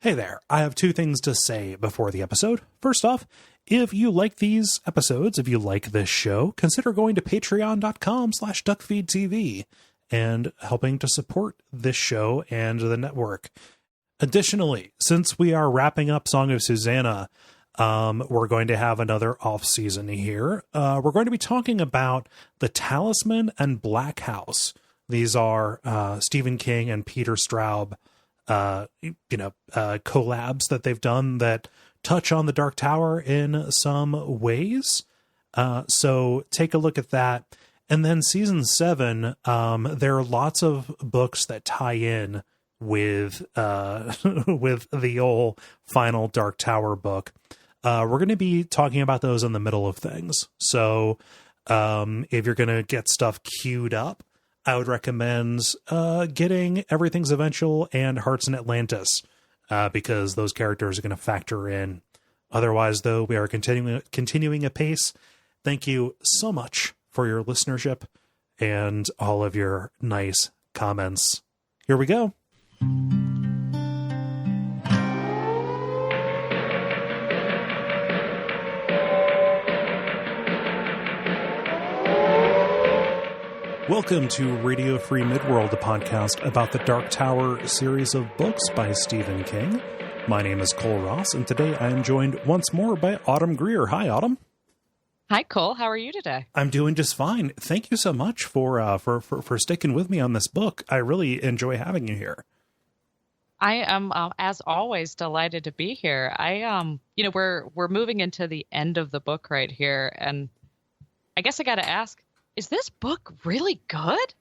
Hey there, I have two things to say before the episode. First off, if you like these episodes, if you like this show, consider going to patreon.com/Duckfeed.tv and helping to support this show and the network. Additionally, since we are wrapping up Song of Susannah, we're going to have another off season here. We're going to be talking about The Talisman and Black House. These are Stephen King and Peter Straub collabs that they've done that touch on the Dark Tower in some ways. So take a look at that. And then season 7, there are lots of books that tie in with with the old final Dark Tower book. We're going to be talking about those in the middle of things. So if you're going to get stuff queued up, I would recommend getting Everything's Eventual and Hearts in Atlantis, because those characters are going to factor in. Otherwise, though, we are continuing apace. Thank you so much for your listenership and all of your nice comments. Here we go. Welcome to Radio Free Midworld, a podcast about the Dark Tower series of books by Stephen King. My name is Cole Ross, and today I am joined once more by Autumn Greer. Hi, Autumn. Hi, Cole. How are you today? I'm doing just fine. Thank you so much for sticking with me on this book. I really enjoy having you here. I am, as always, delighted to be here. We're moving into the end of the book right here, and I guess I got to ask, is this book really good?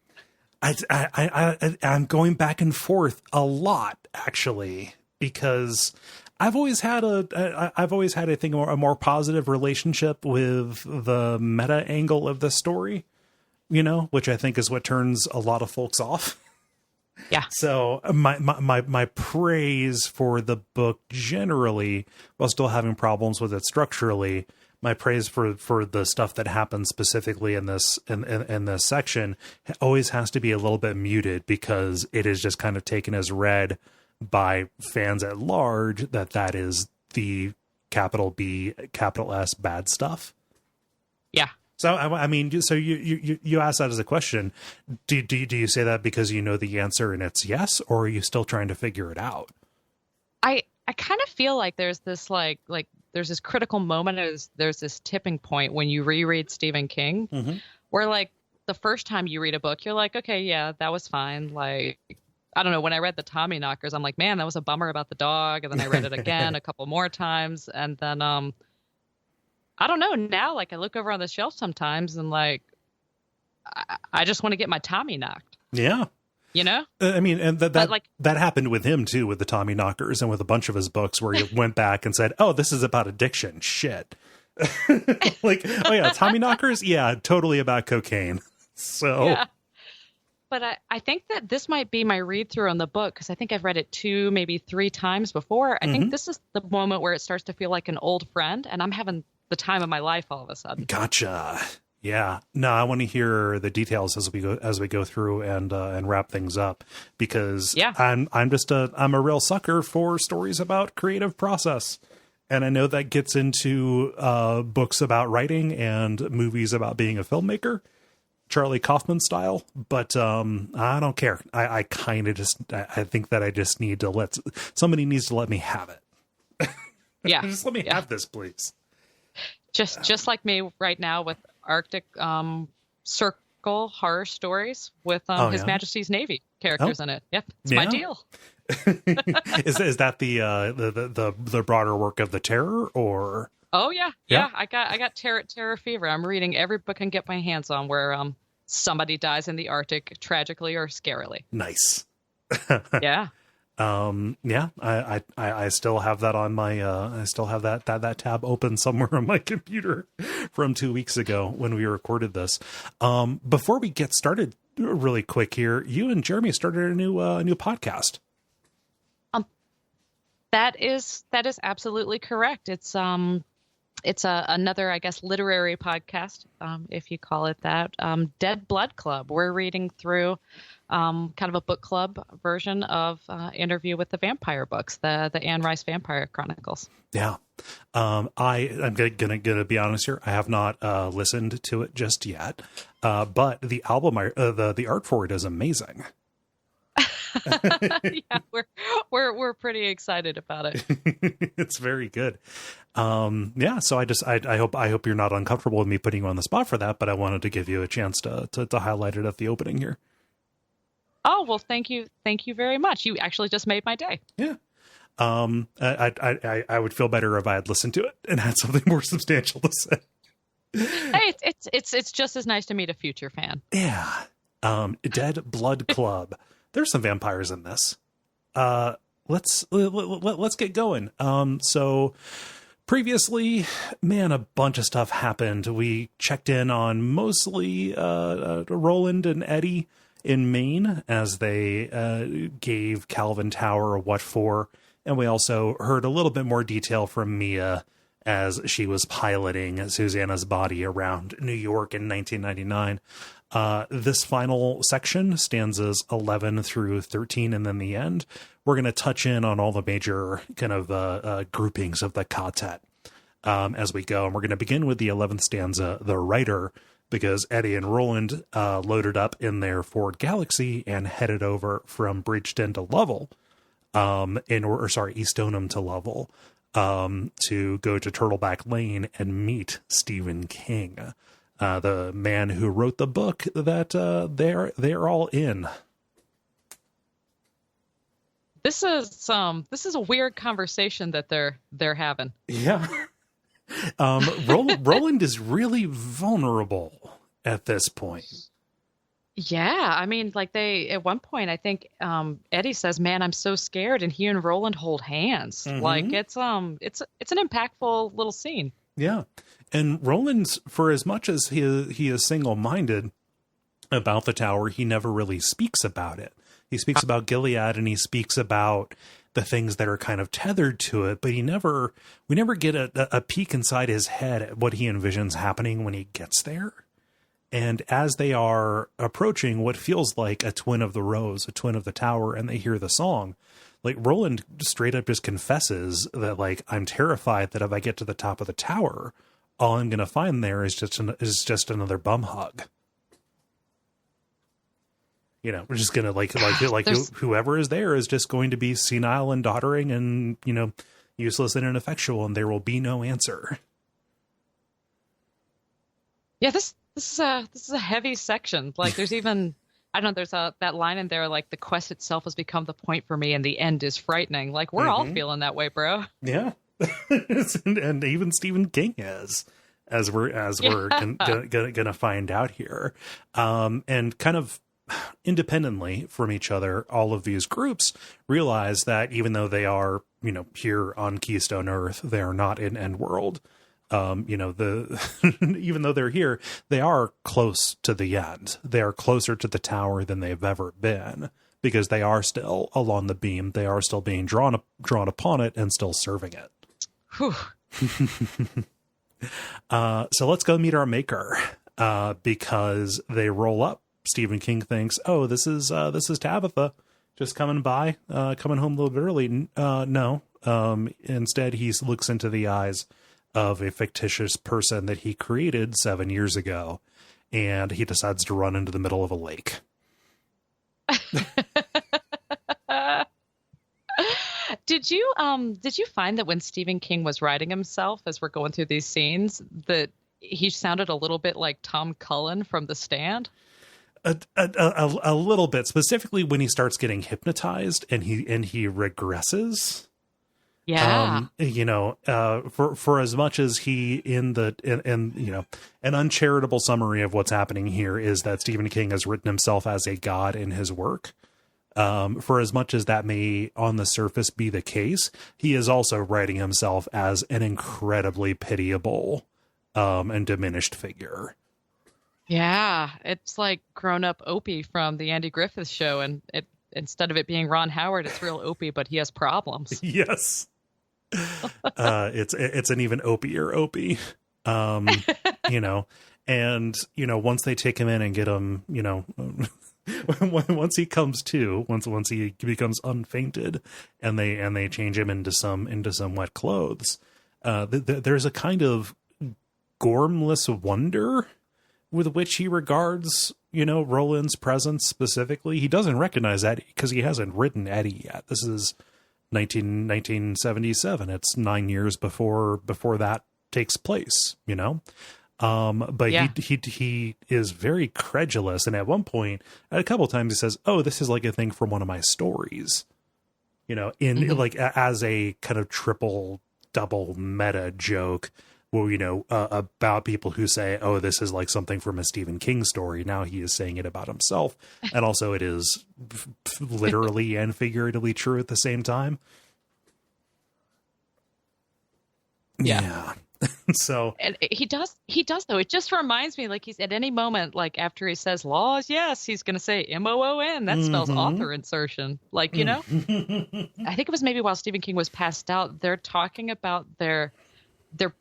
I'm going back and forth a lot, actually, because I've always had a more positive relationship with the meta angle of the story, which I think is what turns a lot of folks off. Yeah. So my praise for the book generally, while still having problems with it structurally, my praise for the stuff that happens specifically in this section always has to be a little bit muted, because it is just kind of taken as read by fans at large that is the capital B, capital S bad stuff. Yeah. So I mean, so you asked that as a question. Do you say that because you know the answer and it's yes, or are you still trying to figure it out? I kind of feel like there's this like there's this critical moment, there's this tipping point when you reread Stephen King, mm-hmm. where like the first time you read a book, you're like, okay, yeah, that was fine. Like, I don't know, when I read the Tommy Knockers, I'm like, man, that was a bummer about the dog. And then I read it again a couple more times. And then, I don't know, now, like I look over on the shelf sometimes and like, I just want to get my Tommy knocked. Yeah. I mean, and that happened with him too, with the Tommy Knockers and with a bunch of his books where he went back and said, oh, this is about addiction. Shit. Like, oh yeah, Tommy Knockers. Yeah, totally about cocaine. So, yeah. But I think that this might be my read through on the book, because I think I've read it 2, maybe 3 times before. I think this is the moment where it starts to feel like an old friend, and I'm having the time of my life all of a sudden. Gotcha. Yeah. No, I want to hear the details as we go through and wrap things up, because yeah. I'm a real sucker for stories about creative process. And I know that gets into books about writing and movies about being a filmmaker, Charlie Kaufman style, but I don't care. I kind of I think that I just need to somebody needs to let me have it. Yeah. Just let me have this, please. Just like me right now with Arctic Circle horror stories with His Majesty's Navy characters in it. Yep, it's my deal. Is that the broader work of the Terror, or? Oh yeah. I got terror fever. I'm reading every book I can get my hands on where somebody dies in the Arctic tragically or scarily. Nice. Yeah. I still have that on my I still have that tab open somewhere on my computer from 2 weeks ago when we recorded this. Before we get started really quick here, you and Jeremy started a new podcast. That is absolutely correct. It's it's another, I guess, literary podcast, if you call it that. Dead Blood Club. We're reading through kind of a book club version of Interview with the Vampire books, the Anne Rice Vampire Chronicles. Yeah. I'm gonna be honest here. I have not listened to it just yet, but the album, the art for it is amazing. Yeah, we're pretty excited about it. It's very good. Yeah, so I hope you're not uncomfortable with me putting you on the spot for that, but I wanted to give you a chance to highlight it at the opening here. Oh, well, thank you very much. You actually just made my day. Yeah. I would feel better if I had listened to it and had something more substantial to say. Hey, it's just as nice to meet a future fan. Yeah. Dead Blood Club. There's some vampires in this. Let's get going. So previously, man, a bunch of stuff happened. We checked in on mostly Roland and Eddie in Maine as they gave Calvin Tower a what for. And we also heard a little bit more detail from Mia as she was piloting Susannah's body around New York in 1999. This final section, stanzas 11 through 13, and then the end, we're going to touch in on all the major kind of groupings of the quartet as we go. And we're going to begin with the 11th stanza, The Writer, because Eddie and Roland loaded up in their Ford Galaxy and headed over from Bridgeton to Lovell, East Stoneham to Lovell, to go to Turtleback Lane and meet Stephen King, the man who wrote the book that they're all in. This is a weird conversation that they're having. Yeah. Roland is really vulnerable at this point. Yeah, I mean, like at one point, I think Eddie says, "Man, I'm so scared," and he and Roland hold hands. Mm-hmm. Like it's an impactful little scene. Yeah, and Roland's, for as much as he is single-minded about the tower, he never really speaks about it. He speaks about Gilead, and he speaks about the things that are kind of tethered to it, but we never get a peek inside his head at what he envisions happening when he gets there. And as they are approaching what feels like a twin of the rose, a twin of the tower, and they hear the song, like Roland straight up just confesses that, like, I'm terrified that if I get to the top of the tower, all I'm going to find there is just another bum hug. You know, we're just going to whoever is there is just going to be senile and doddering and, you know, useless and ineffectual, and there will be no answer. Yeah, this is a heavy section. Like there's even, I don't know, there's that line in there, like, the quest itself has become the point for me and the end is frightening. Like we're all feeling that way, bro. Yeah. and even Stephen King is, as we're gonna find out here. And kind of independently from each other, all of these groups realize that even though they are, you know, here on Keystone Earth, they are not in Endworld. You know, even though they're here, they are close to the end. They are closer to the tower than they've ever been, because they are still along the beam. They are still being drawn upon it and still serving it. Whew. So let's go meet our maker, because they roll up. Stephen King thinks, oh, this is Tabitha just coming by, coming home a little bit early. No. Instead, he looks into the eyes of a fictitious person that he created 7 years ago, and he decides to run into the middle of a lake. Did you find that when Stephen King was writing himself, as we're going through these scenes, that he sounded a little bit like Tom Cullen from The Stand? A little bit, specifically when he starts getting hypnotized and he regresses. Yeah. You know, for as much as he you know, an uncharitable summary of what's happening here is that Stephen King has written himself as a god in his work. For as much as that may on the surface be the case, he is also writing himself as an incredibly pitiable, and diminished figure. Yeah. It's like grown up Opie from the Andy Griffith Show, and instead of it being Ron Howard, it's real Opie, but he has problems. Yes. It's an even opier opie. You know, and, you know, once they take him in and get him, you know, once he comes to, once he becomes unfainted and they change him into some wet clothes, there's a kind of gormless wonder with which he regards, you know, Roland's presence specifically. He doesn't recognize Eddie because he hasn't ridden Eddie yet. This is 1977. It's 9 years before that takes place, you know? But yeah. he is very credulous. And at one point, a couple of times he says, "Oh, this is like a thing from one of my stories," you know, in like as a kind of triple double meta joke where, you know, about people who say, "Oh, this is like something from a Stephen King story." Now he is saying it about himself. And also it is literally and figuratively true at the same time. Yeah. So, and he does though. It just reminds me, like, he's at any moment, like after he says laws, yes, he's going to say MOON. That spells author insertion. Like, you know, I think it was maybe while Stephen King was passed out, they're talking about their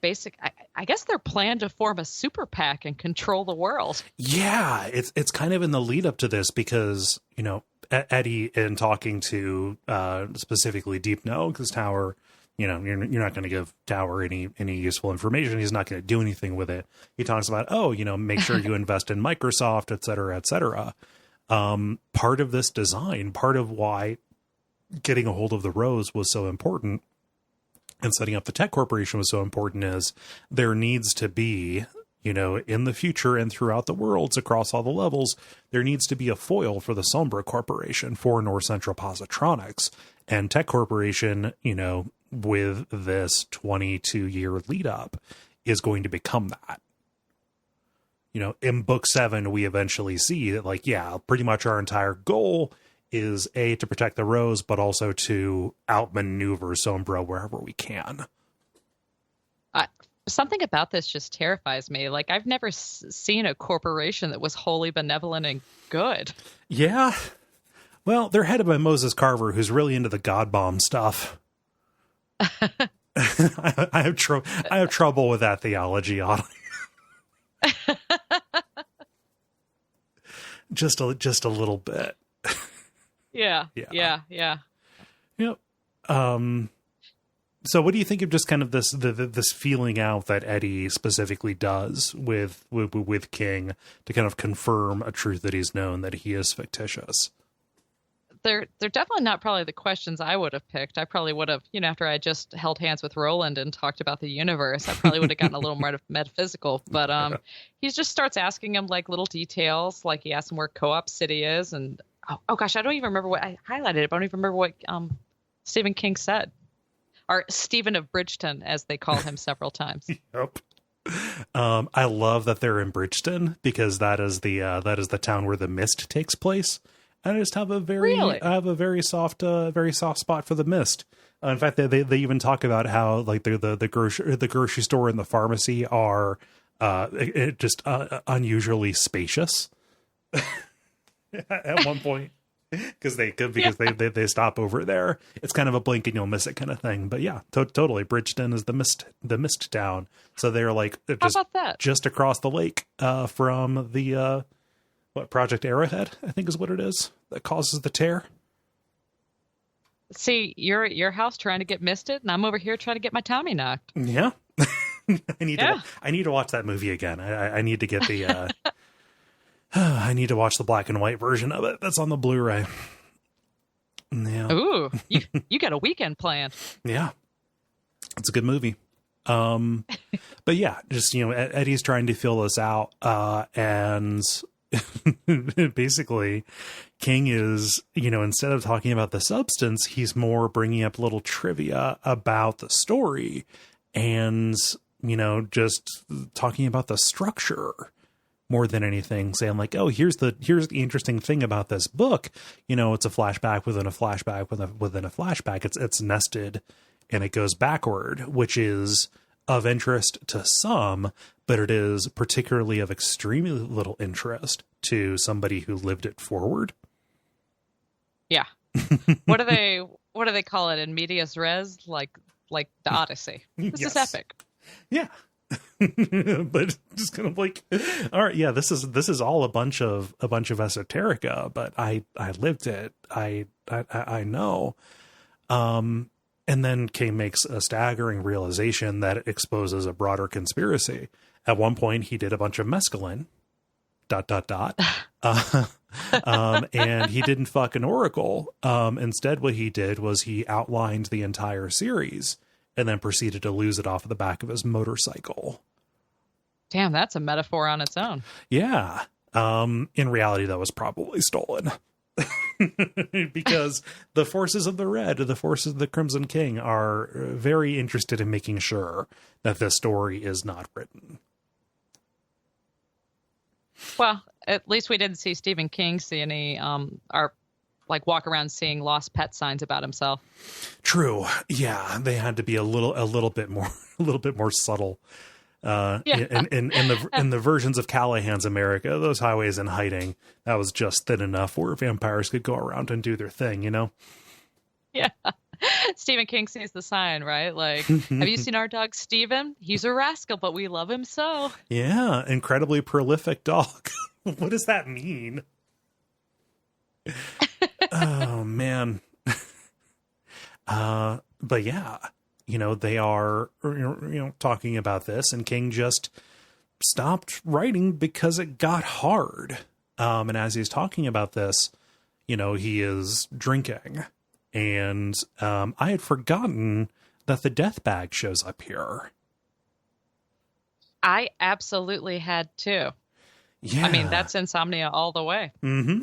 basic, I guess their plan to form a super PAC and control the world. Yeah, it's kind of in the lead up to this because, you know, Eddie, in talking to specifically Deep No, because Tower, you know, you're not going to give Tower any useful information. He's not going to do anything with it. He talks about, oh, you know, make sure you invest in Microsoft, et cetera, et cetera. Part of this design, part of why getting a hold of the Rose was so important and setting up the tech corporation was so important is there needs to be, you know, in the future and throughout the worlds across all the levels, there needs to be a foil for the Sombra Corporation, for North Central Positronics. And Tech Corporation, you know, with this 22-year lead up is going to become that. You know, in book 7, we eventually see that, like, yeah, pretty much our entire goal is A, to protect the Rose, but also to outmaneuver Sombra wherever we can. Something about this just terrifies me. Like, I've never seen a corporation that was wholly benevolent and good. Yeah. Well, they're headed by Moses Carver, who's really into the God bomb stuff. I have trouble with that theology, oddly. just a little bit. Yeah. Yep. So what do you think of just kind of this feeling out that Eddie specifically does with King to kind of confirm a truth that he's known, that he is fictitious? They're definitely not probably the questions I would have picked. I probably would have, you know, after I just held hands with Roland and talked about the universe, I probably would have gotten a little more metaphysical. But he just starts asking him like little details, like he asked him where Co-op City is, and oh gosh, I don't even remember what I highlighted it, but I don't even remember what Stephen King said, or Stephen of Bridgeton, as they call him several times. Yep. I love that they're in Bridgeton because that is the town where the Mist takes place. I just have a very soft spot for the Mist. In fact, they even talk about how like the grocery store and the pharmacy are just unusually spacious at one point because they stop over there. It's kind of a blink and you'll miss it kind of thing. But yeah, totally. Bridgeton is the mist town, so they're like just across the lake from the. What, Project Arrowhead, I think is what it is, that causes the tear. See, you're at your house trying to get misted, and I'm over here trying to get my Tommy knocked. Yeah. I need to watch that movie again. I need to get the I need to watch the black and white version of it. That's on the Blu-ray. Yeah. Ooh, you got a weekend planned. Yeah. It's a good movie. But yeah, just, you know, Eddie's trying to fill this out, and basically King is, you know, instead of talking about the substance, he's more bringing up little trivia about the story and, you know, just talking about the structure more than anything, saying like, oh, here's the interesting thing about this book. You know, it's a flashback within a flashback within a flashback. It's nested and it goes backward, which is of interest to some, but it is particularly of extremely little interest to somebody who lived it forward. Yeah. What do they call it in medias res? Like like the Odyssey. This is Yes. epic. Yeah. But just kind of like, all right, yeah, this is all a bunch of esoterica, but I lived it. I know. And then King makes a staggering realization that it exposes a broader conspiracy. At one point, he did a bunch of mescaline, ... And he didn't fuck an oracle. Instead, what he did was he outlined the entire series and then proceeded to lose it off of the back of his motorcycle. Damn, that's a metaphor on its own. Yeah. In reality, that was probably stolen. Because the forces of the Red, the forces of the Crimson King are very interested in making sure that this story is not written. Well, at least we didn't see Stephen King see any, or like walk around seeing lost pet signs about himself. True. Yeah. They had to be a little bit more subtle. In the versions of Callahan's America, those highways in hiding, that was just thin enough where vampires could go around and do their thing, you know? Yeah. Stephen King sees the sign, right? Like, have you seen our dog, Steven? He's a rascal, but we love him so. Yeah. Incredibly prolific dog. What does that mean? Oh, man. But yeah, you know, they are, talking about this, and King just stopped writing because it got hard. And as he's talking about this, he is drinking. And I had forgotten that the death bag shows up here. I absolutely had too. Yeah. I mean, that's insomnia all the way. Mm-hmm.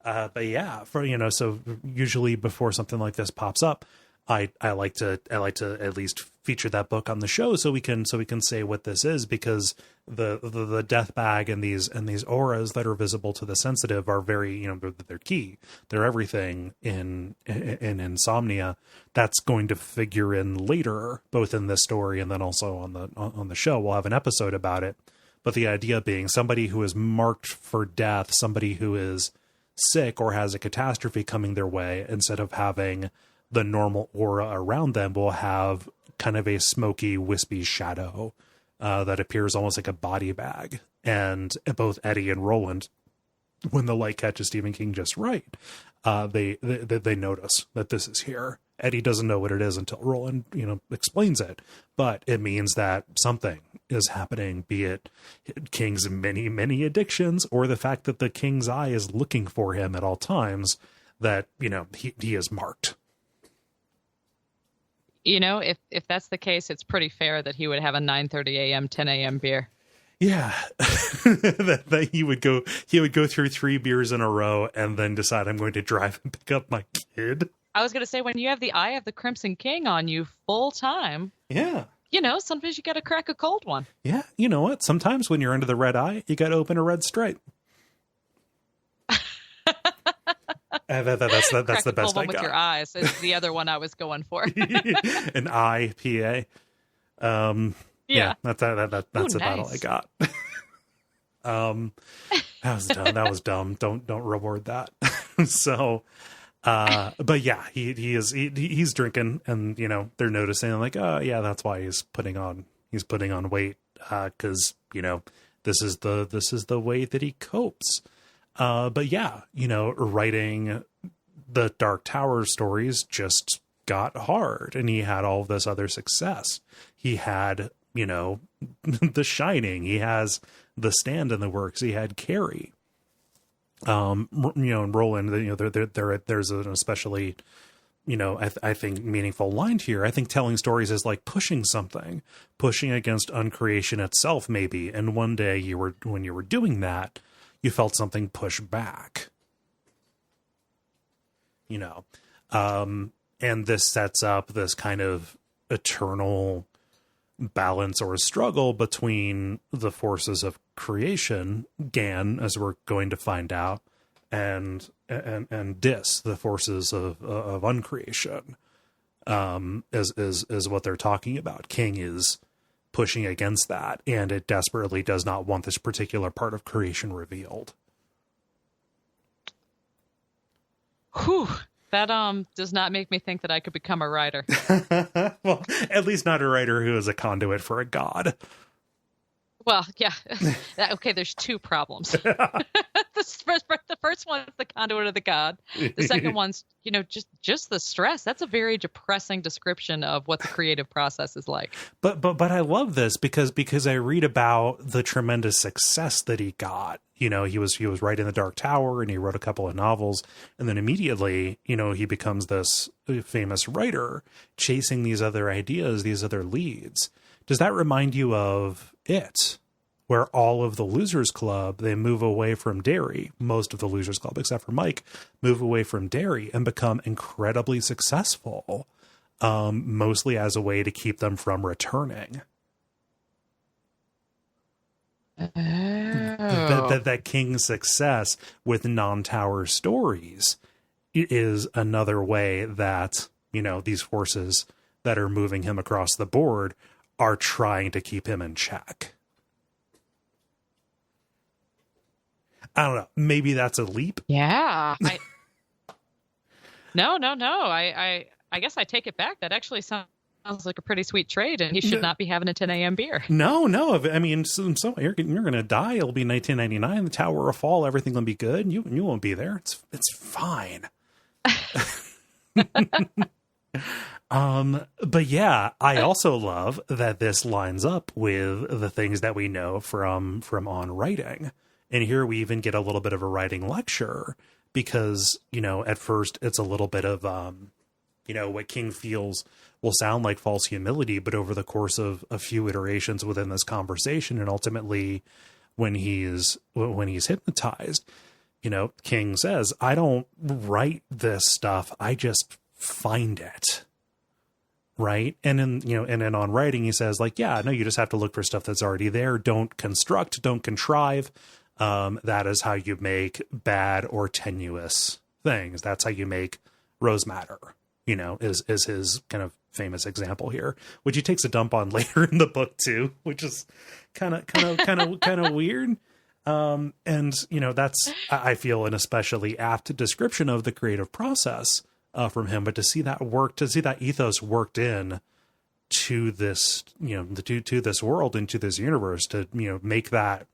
But yeah, so usually before something like this pops up, I like to at least feature that book on the show so we can say what this is, because the death bag and these auras that are visible to the sensitive are very, they're key. They're everything in insomnia. That's going to figure in later, both in this story and then also on the show. We'll have an episode about it. But the idea being somebody who is marked for death, somebody who is sick or has a catastrophe coming their way, instead of having the normal aura around them, will have kind of a smoky, wispy shadow that appears almost like a body bag. And both Eddie and Roland, when the light catches Stephen King just right, they notice that this is here. Eddie doesn't know what it is until Roland, explains it, but it means that something is happening, be it King's many, many addictions or the fact that the King's eye is looking for him at all times, that, he is marked. If that's the case, it's pretty fair that he would have a 9:30 a.m., 10 a.m. beer. Yeah. that he would go through 3 beers in a row and then decide, I'm going to drive and pick up my kid. I was going to say, when you have the eye of the Crimson King on you full time. Yeah. Sometimes you got to crack a cold one. Yeah. You know what? Sometimes when you're under the red eye, you got to open a red stripe. That's the best I got. With your eyes is the other one I was going for. An IPA. Yeah. That's about all I got. That was dumb. Don't reward that. So, but yeah, he's drinking, and they're noticing, like, oh yeah, that's why he's putting on weight, because this is the way that he copes. But yeah, writing the Dark Tower stories just got hard, and he had all of this other success. He had, The Shining. He has The Stand in the works. He had Carrie. And Roland, there's an especially, I think meaningful line here. I think telling stories is like pushing something, pushing against uncreation itself, maybe. And one day when you were doing that, you felt something push back, and this sets up this kind of eternal balance or struggle between the forces of creation, Gan, as we're going to find out, and Dis, the forces of uncreation, is what they're talking about. King is pushing against that, and it desperately does not want this particular part of creation revealed. Whew. That does not make me think that I could become a writer. Well, at least not a writer who is a conduit for a god. Well, yeah. Okay, there's two problems. The first one is the conduit of the god. The second one's, just the stress. That's a very depressing description of what the creative process is like. But I love this because I read about the tremendous success that he got. He was writing The Dark Tower, and he wrote a couple of novels, and then immediately, he becomes this famous writer chasing these other ideas, these other leads. Does that remind you of It, where all of the Losers Club, they move away from Derry, most of the Losers Club, except for Mike, move away from Derry and become incredibly successful, mostly as a way to keep them from returning. That King's success with non-tower stories is another way that, these forces that are moving him across the board are trying to keep him in check. I don't know. Maybe that's a leap. Yeah. No. I guess I take it back. That actually sounds like a pretty sweet trade, and he should not be having a 10 a.m. beer. No. I mean, so you're going to die. It'll be 1999. The tower will fall. Everything will be good. You won't be there. It's fine. But yeah, I also love that this lines up with the things that we know from On Writing. And here we even get a little bit of a writing lecture because, at first it's a little bit of, what King feels will sound like false humility, but over the course of a few iterations within this conversation, and ultimately when he's hypnotized, King says, I don't write this stuff. I just find it. Right. And then On Writing, he says, like, yeah, no, you just have to look for stuff that's already there. Don't construct, don't contrive. That is how you make bad or tenuous things. That's how you make rose matter, is his kind of famous example here, which he takes a dump on later in the book too, which is kind of weird. And that's, I feel, an especially apt description of the creative process from him, but to see that ethos worked in to this, to this world, into this universe, to make that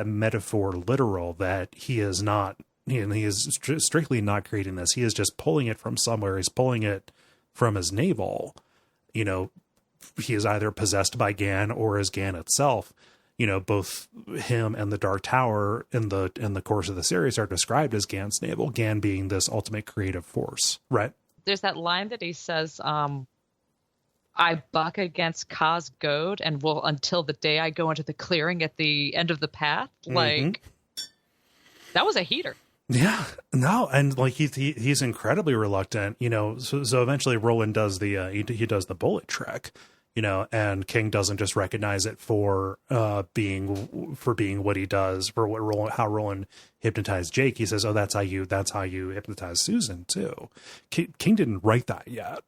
metaphor literal, that he is not, he is strictly not creating this. He is just pulling it from somewhere. He's pulling it from his navel. He is either possessed by Gan or is Gan itself. Both him and the Dark Tower in the course of the series are described as Gan's navel, Gan being this ultimate creative force, right? There's that line that he says, I buck against Ka's goad and will until the day I go into the clearing at the end of the path. Like, that was a heater. Yeah, no. And like, he's incredibly reluctant, so eventually Roland does he does the bullet trick, and King doesn't just recognize it for being what he does, for how Roland hypnotized Jake. He says, oh, that's how you hypnotize Susan too. King didn't write that yet.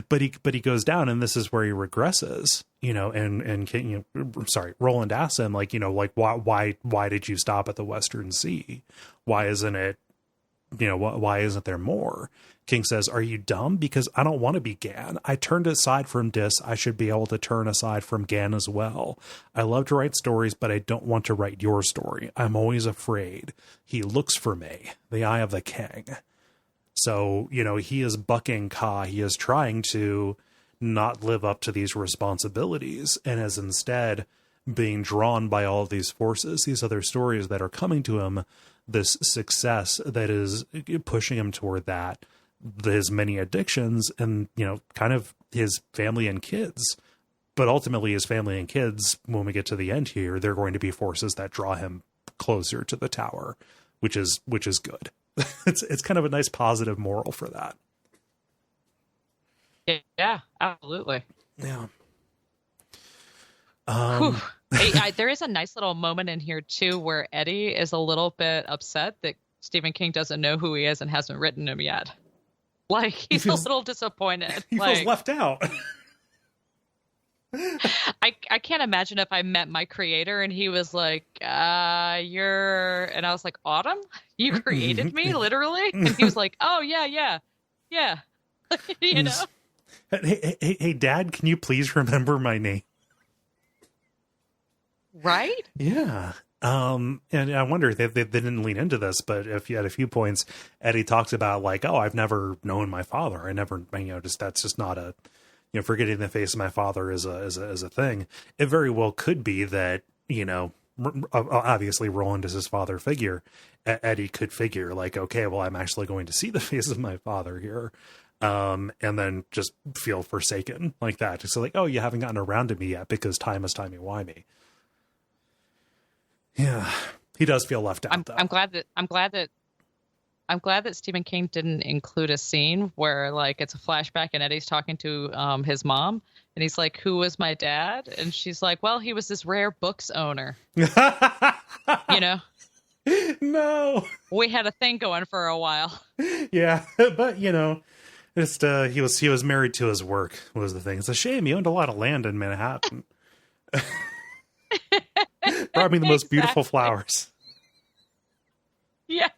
But he goes down, and this is where he regresses, and King, Roland asks him, like, why did you stop at the Western Sea? Why isn't it, why isn't there more? King says, are you dumb? Because I don't want to be Gan. I turned aside from Dis. I should be able to turn aside from Gan as well. I love to write stories, but I don't want to write your story. I'm always afraid. He looks for me, the eye of the king. So, he is bucking Ka. He is trying to not live up to these responsibilities, and is instead being drawn by all of these forces, these other stories that are coming to him, this success that is pushing him toward that, his many addictions, and, kind of his family and kids. But ultimately his family and kids, when we get to the end here, they're going to be forces that draw him closer to the tower, which is good. It's kind of a nice positive moral for that. Yeah, absolutely. Yeah. There is a nice little moment in here too where Eddie is a little bit upset that Stephen King doesn't know who he is and hasn't written him yet. Like, he's a little disappointed. He feels left out. I can't imagine if I met my creator and he was like, you're, and I was like, Autumn, you created me literally? And he was like, oh yeah. You know? Hey, Dad, can you please remember my name? Right? Yeah. And I wonder if they didn't lean into this, but if you had a few points, Eddie talks about like, oh, I've never known my father. I never, just, that's just not a, forgetting the face of my father is a thing. It very well could be that, obviously Roland is his father figure. Eddie could figure like, okay, well, I'm actually going to see the face of my father here. And then just feel forsaken like that. Just like, oh, you haven't gotten around to me yet because time is timey-wimey. Yeah, he does feel left out. I'm glad that Stephen King didn't include a scene where like it's a flashback and Eddie's talking to his mom and he's like, "Who was my dad?" And she's like, "Well, he was this rare books owner." No, we had a thing going for a while. Yeah, but just he was married to his work was the thing. It's a shame he owned a lot of land in Manhattan. Brought me the most beautiful flowers. Yes.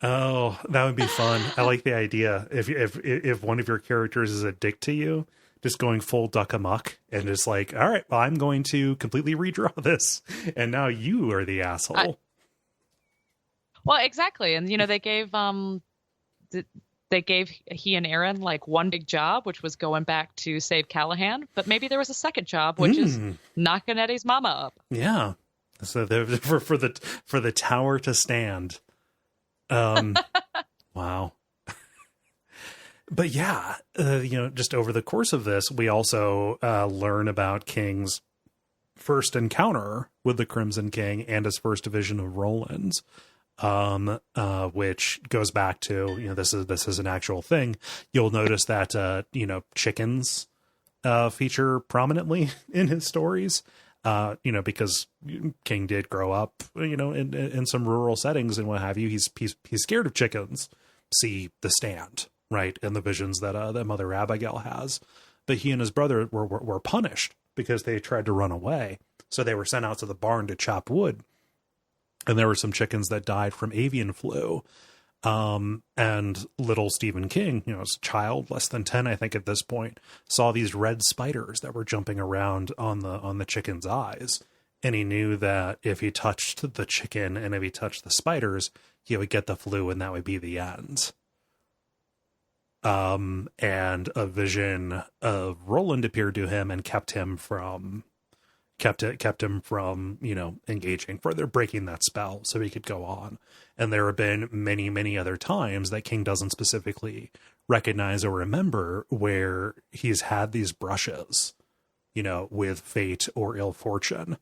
Oh, that would be fun. I like the idea. If one of your characters is a dick to you, just going full duck amok and just like, all right, well, I'm going to completely redraw this, and now you are the asshole. Well, exactly, and they gave he and Aaron like one big job, which was going back to save Callahan. But maybe there was a second job, which is knocking Eddie's mama up. Yeah. So for the tower to stand. Wow. But yeah, just over the course of this, we also learn about King's first encounter with the Crimson King and his first vision of Roland's. Which goes back to, this is an actual thing. You'll notice that, chickens, feature prominently in his stories, because King did grow up, in some rural settings and what have you. He's scared of chickens. See The Stand, right? And the visions that Mother Abigail has, but he and his brother were punished because they tried to run away. So they were sent out to the barn to chop wood. And there were some chickens that died from avian flu. And little Stephen King, as a child, less than 10, I think at this point, saw these red spiders that were jumping around on the chicken's eyes. And he knew that if he touched the chicken and if he touched the spiders, he would get the flu and that would be the end. And a vision of Roland appeared to him and kept him from engaging further, breaking that spell so he could go on. And there have been many, many other times that King doesn't specifically recognize or remember where he's had these brushes, with fate or ill fortune,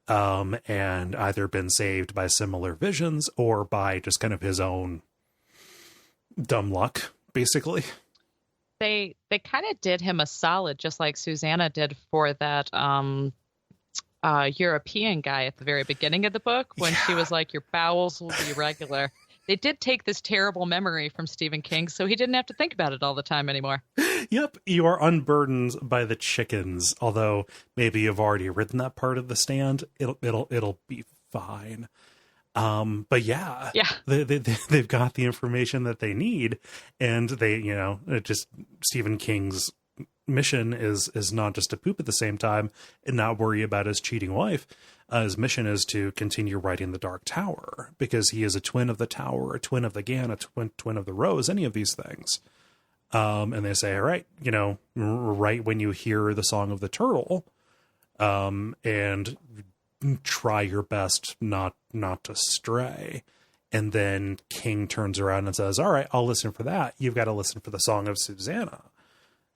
and either been saved by similar visions or by just kind of his own dumb luck, basically. They kind of did him a solid, just like Susannah did for that, European guy at the very beginning of the book when she was like, your bowels will be regular. They did take this terrible memory from Stephen King, so he didn't have to think about it all the time anymore. Yep, you are unburdened by the chickens, although maybe you've already written that part of The Stand. It'll be fine. But yeah, they've got the information that they need, and just Stephen King's mission is not just to poop at the same time and not worry about his cheating wife. His mission is to continue writing the Dark Tower because he is a twin of the Tower, a twin of the Gan, a twin of the Rose, any of these things. And they say, all right, right when you hear the Song of the Turtle, and try your best not to stray. And then King turns around and says, all right, I'll listen for that. You've got to listen for the Song of Susannah.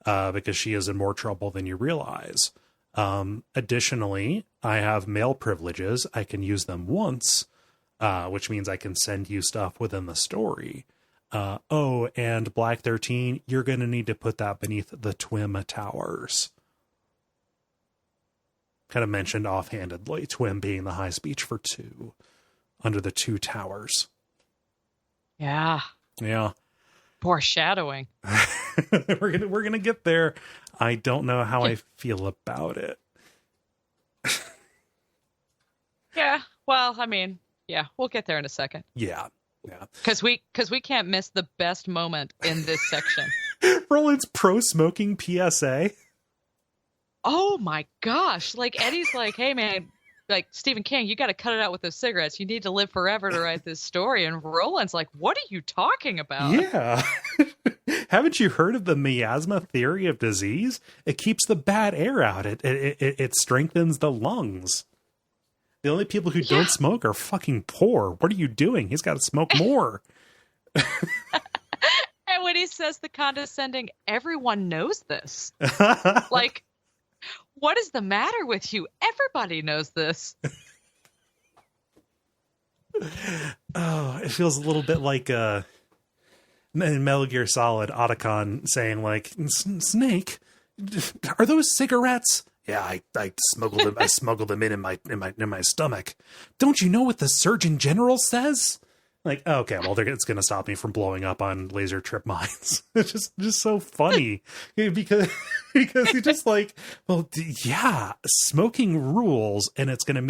Because she is in more trouble than you realize. Additionally, I have mail privileges. I can use them once, which means I can send you stuff within the story. And Black 13, you're going to need to put that beneath the Twim Towers. Kind of mentioned offhandedly, Twim being the high speech for 2, under the 2 towers. Yeah. Foreshadowing. We're gonna get there. I don't know how I feel about it. Yeah. Well, I mean, yeah, we'll get there in a second. Yeah. Yeah. Because we can't miss the best moment in this section. Roland's pro-smoking PSA. Oh my gosh. Like Eddie's like, hey man, like Stephen King, you got to cut it out with those cigarettes. You need to live forever to write this story. And Roland's like, what are you talking about? Yeah. Haven't you heard of the miasma theory of disease? It keeps the bad air out. It strengthens the lungs. The only people who don't smoke are fucking poor. What are you doing? He's got to smoke more. And when he says the condescending, everyone knows this. Like, what is the matter with you? Everybody knows this. Oh, it feels a little bit like in Metal Gear Solid, Otacon saying like, Snake, are those cigarettes? Yeah, I smuggled them. I smuggled them in my stomach. Don't you know what the Surgeon General says? Like, okay, well, it's going to stop me from blowing up on laser trip mines. It's just so funny because he's just like, well, yeah, smoking rules, and it's going to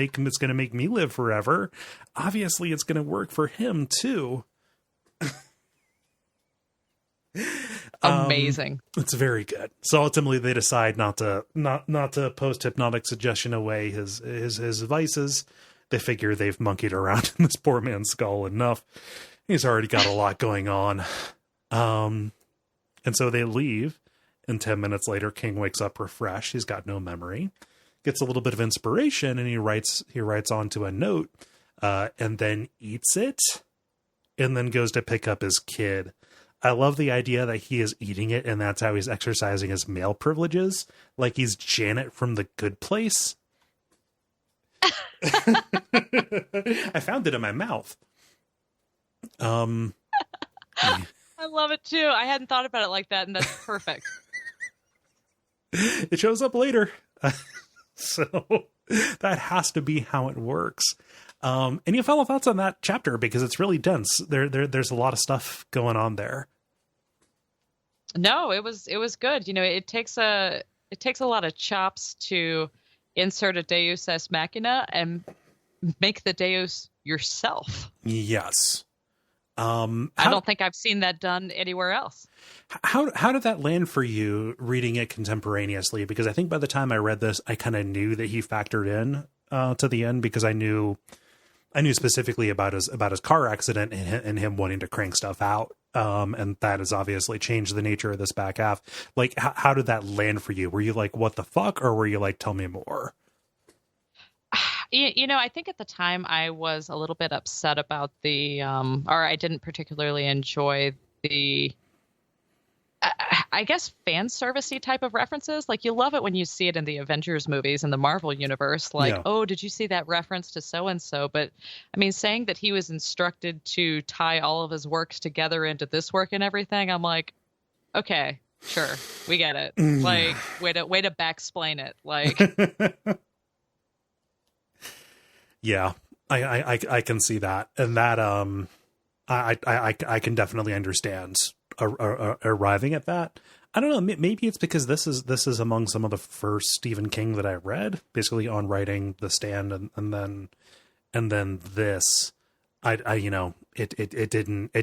make me live forever. Obviously, it's going to work for him too. Amazing. It's very good. So ultimately they decide not to post hypnotic suggestion away his vices. They figure they've monkeyed around in this poor man's skull enough. He's already got a lot going on. And so they leave, and 10 minutes later King wakes up refreshed. He's got no memory. Gets a little bit of inspiration, and he writes onto a note, and then eats it, and then goes to pick up his kid. I love the idea that he is eating it, and that's how he's exercising his male privileges. Like he's Janet from The Good Place. I found it in my mouth. I love it too. I hadn't thought about it like that, and that's perfect. It shows up later. So that has to be how it works. Any final thoughts on that chapter? Because it's really dense. There's a lot of stuff going on there. No, it was good. You know, it takes a lot of chops to insert a Deus Ex Machina and make the Deus yourself. Yes. I don't think I've seen that done anywhere else. How did that land for you reading it contemporaneously? Because I think by the time I read this, I kind of knew that he factored in to the end, because I knew specifically about his car accident and him wanting to crank stuff out. And that has obviously changed the nature of this back half. Like, how did that land for you? Were you like, what the fuck? Or were you like, tell me more? You know, I think at the time I was a little bit upset about or I didn't particularly enjoy the, I guess, fan servicey type of references. Like, you love it when you see it in the Avengers movies in the Marvel universe. Like, yeah. Oh, did you see that reference to so-and-so? But I mean, saying that he was instructed to tie all of his works together into this work and everything, I'm like, okay, sure, we get it. Like, way to back-explain it. Like, yeah, I can see that, and that I can definitely understand arriving at that. I don't know. Maybe it's because this is among some of the first Stephen King that I read, basically on writing The Stand, and then this. It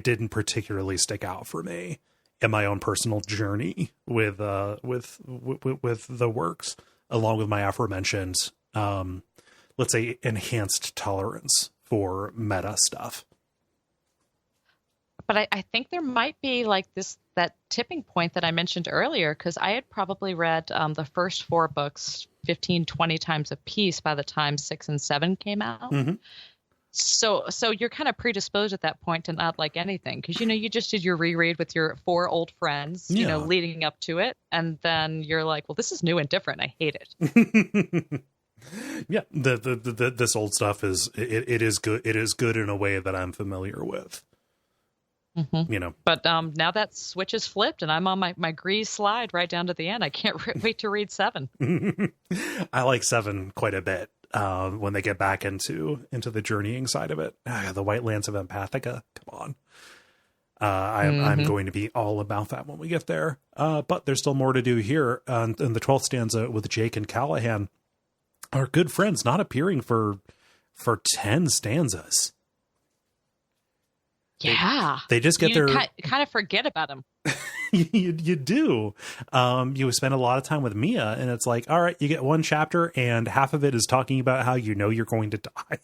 didn't particularly stick out for me in my own personal journey with the works, along with my aforementioned let's say enhanced tolerance for meta stuff. But I think there might be like that tipping point that I mentioned earlier, because I had probably read the first 4 books 15, 20 times a piece by the time 6 and 7 came out. Mm-hmm. So you're kind of predisposed at that point to not like anything, because, you know, you just did your reread with your 4 old friends, you know, leading up to it. And then you're like, well, this is new and different. I hate it. Yeah, this old stuff is good. It is good in a way that I'm familiar with. Mm-hmm. You know, but now that switch is flipped, and I'm on my Grease slide right down to the end. I can't wait to read 7. I like 7 quite a bit when they get back into the journeying side of it. The White Lands of Empathica. Come on. I'm going to be all about that when we get there. But there's still more to do here in the 12th stanza with Jake and Callahan. Our good friends not appearing for for 10 stanzas. Yeah. They just get their kind of forget about him. you do. You spend a lot of time with Mia, and it's like, all right, you get one chapter and half of it is talking about how you know you're going to die.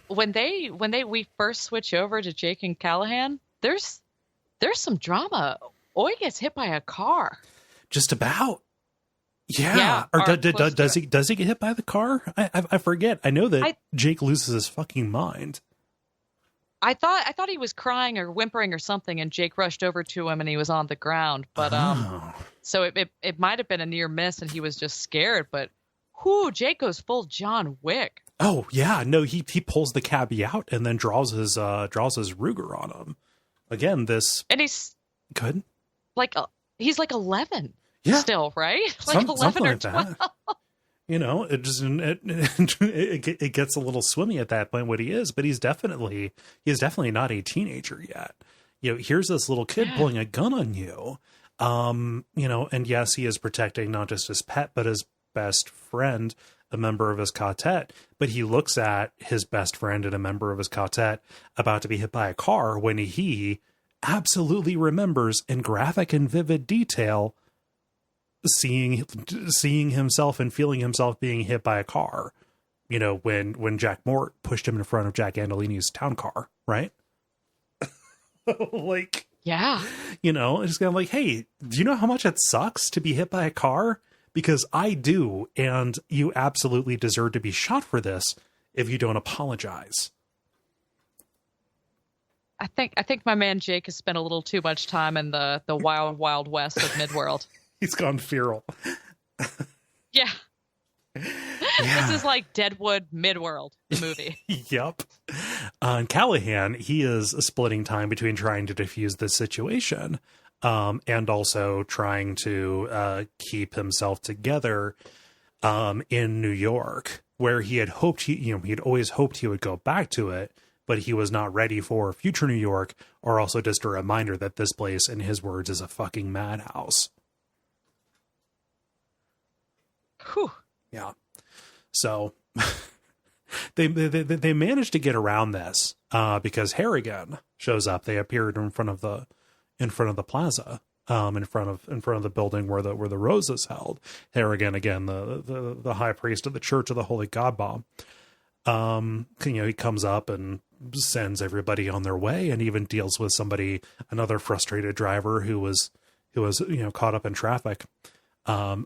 When we first switch over to Jake and Callahan, there's some drama. Oi gets hit by a car. Just about. Yeah. Or does he get hit by the car? I forget. I know that Jake loses his fucking mind. I thought he was crying or whimpering or something, and Jake rushed over to him and he was on the ground. But so it might have been a near miss and he was just scared, but Jake goes full John Wick. Oh yeah, no, he pulls the cabbie out and then draws his Ruger on him. Again, and he's good. Like he's like 11. Yeah. Still, right? Like 11 or 12. That. You know, it gets a little swimmy at that point what he is, but he's definitely not a teenager yet. You know, here's this little kid pulling a gun on you. You know, and yes, he is protecting not just his pet, but his best friend, a member of his quartet. But he looks at his best friend and a member of his quartet about to be hit by a car when he absolutely remembers in graphic and vivid detail seeing himself and feeling himself being hit by a car, you know, when Jack Mort pushed him in front of Jack Andolini's town car, right? Like, yeah, you know, it's kind of like, hey, do you know how much it sucks to be hit by a car? Because I do, and you absolutely deserve to be shot for this if you don't apologize. I think my man Jake has spent a little too much time in the wild, wild west of Midworld. He's gone feral. Yeah. This is like Deadwood Midworld, the movie. Yep. And Callahan, he is splitting time between trying to defuse this situation and also trying to keep himself together in New York, where he had hoped he'd always hoped he would go back to it, but he was not ready for future New York, or also just a reminder that this place, in his words, is a fucking madhouse. Whew. Yeah. So they managed to get around this because Harrigan shows up. They appeared in front of the plaza, in front of the building where the rose is held. Harrigan, again, the high priest of the Church of the Holy God Bomb. He comes up and sends everybody on their way, and even deals with another frustrated driver who was caught up in traffic.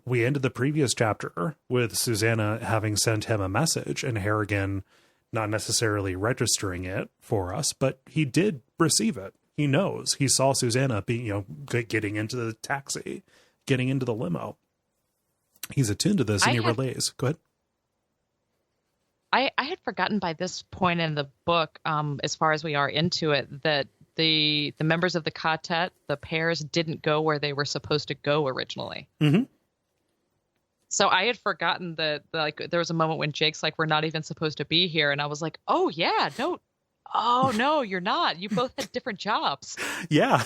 We ended the previous chapter with Susannah having sent him a message, and Harrigan not necessarily registering it for us, but he did receive it. He knows. He saw Susannah getting into the taxi, getting into the limo. He's attuned to this, and he relays. Go ahead. I had forgotten by this point in the book, as far as we are into it, that the members of the quartet, the pairs, didn't go where they were supposed to go originally. Mm-hmm. So I had forgotten that, like, there was a moment when Jake's like, we're not even supposed to be here. And I was like, oh yeah, no, you're not. You both had different jobs. Yeah.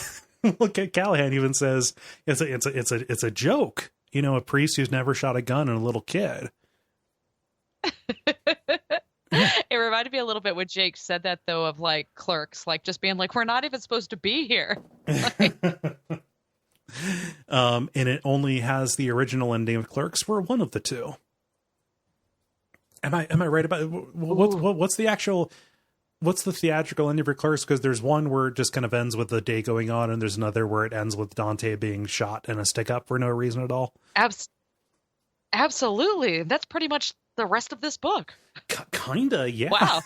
Look at Callahan even says it's a joke. You know, a priest who's never shot a gun and a little kid. It reminded me a little bit when Jake said that, though, of like Clerks, like just being like, we're not even supposed to be here. And it only has the original ending of Clerks for one of the two. Am I right about what's the theatrical ending for Clerks? Because there's one where it just kind of ends with the day going on, and there's another where it ends with Dante being shot in a stick up for no reason at all. Absolutely. That's pretty much the rest of this book. Kinda, yeah. Wow.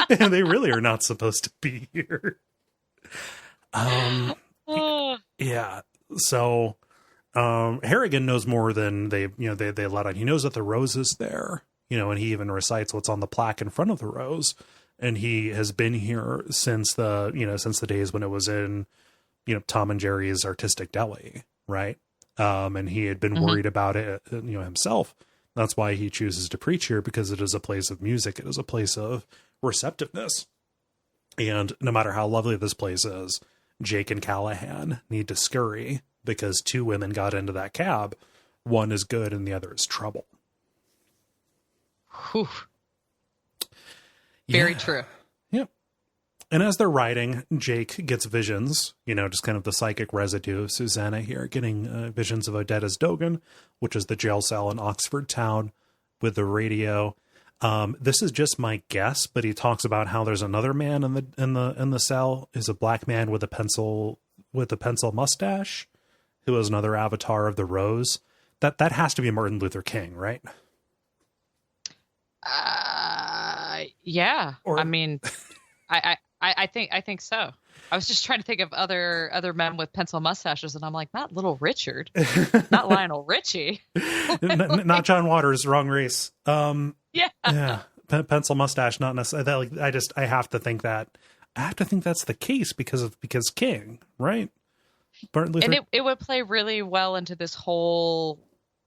They really are not supposed to be here. Yeah. So Harrigan knows more than they let on. He knows that the rose is there, and he even recites what's on the plaque in front of the rose. And he has been here since the days when it was in, Tom and Jerry's Artistic Deli, right? And he had been worried about it, himself. That's why he chooses to preach here, because it is a place of music. It is a place of receptiveness. And no matter how lovely this place is, Jake and Callahan need to scurry because two women got into that cab one is good and the other is trouble. Whew. Very true. Yep. And as they're riding, Jake gets visions, just kind of the psychic residue of Susannah here, getting visions of Odetta's Dogan, which is the jail cell in Oxford town with the radio. This is just my guess, but he talks about how there's another man in the cell, is a black man with a pencil mustache, who is another avatar of the Rose. That has to be Martin Luther King, right? Yeah. I mean, I think so. I was just trying to think of other men with pencil mustaches, and I'm like, not Little Richard, not Lionel Richie, not John Waters, wrong race. Yeah. Pencil mustache, not necessarily. I have to think that's the case because King, right? Martin Luther. And it would play really well into this whole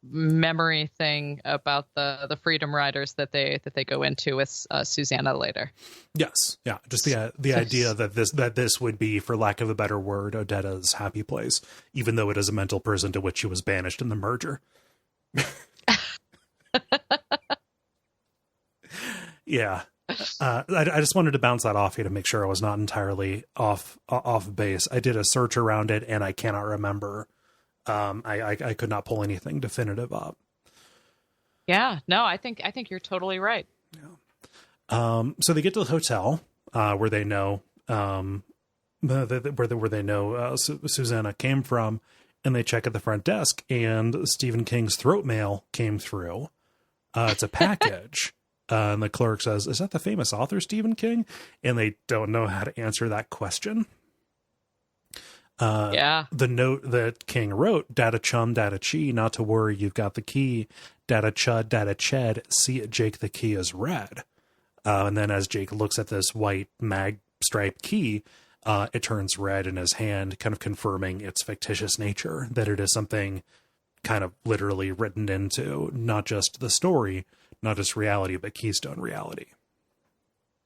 memory thing about the Freedom Riders that they go into with Susannah later. Yes, yeah, just the idea that this would be, for lack of a better word, Odetta's happy place, even though it is a mental prison to which she was banished in the merger. Yeah, I just wanted to bounce that off you to make sure I was not entirely off base. I did a search around it and I cannot remember. I could not pull anything definitive up. Yeah, no, I think you're totally right. Yeah. So they get to the hotel where they know where they know Susannah came from, and they check at the front desk, and Stephen King's throat mail came through. It's a package. And the clerk says, "Is that the famous author Stephen King?" And they don't know how to answer that question. The note that King wrote, "Data chum, data chi, not to worry, you've got the key. Data chud, data ched, see it, Jake, the key is red." And then as Jake looks at this white mag striped key, it turns red in his hand, kind of confirming its fictitious nature, that it is something kind of literally written into not just the story, not just reality, but Keystone reality.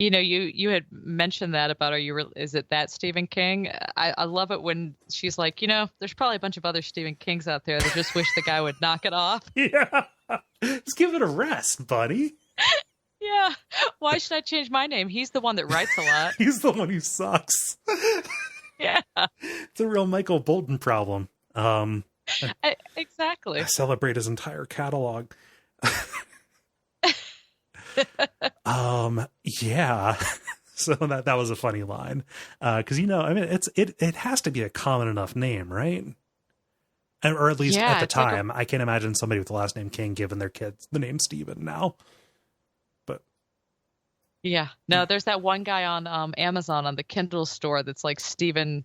You had mentioned that about, is it that Stephen King? I love it when she's like, there's probably a bunch of other Stephen Kings out there that just wish the guy would knock it off. Yeah. Just give it a rest, buddy. Yeah. Why should I change my name? He's the one that writes a lot. He's the one who sucks. Yeah. It's a real Michael Bolton problem. Exactly. I celebrate his entire catalog. Yeah. So that was a funny line. Cause it has to be a common enough name, right? Or at least at the time. I can't imagine somebody with the last name King giving their kids the name Stephen now. But yeah, no, there's that one guy on Amazon on the Kindle store that's like Stephen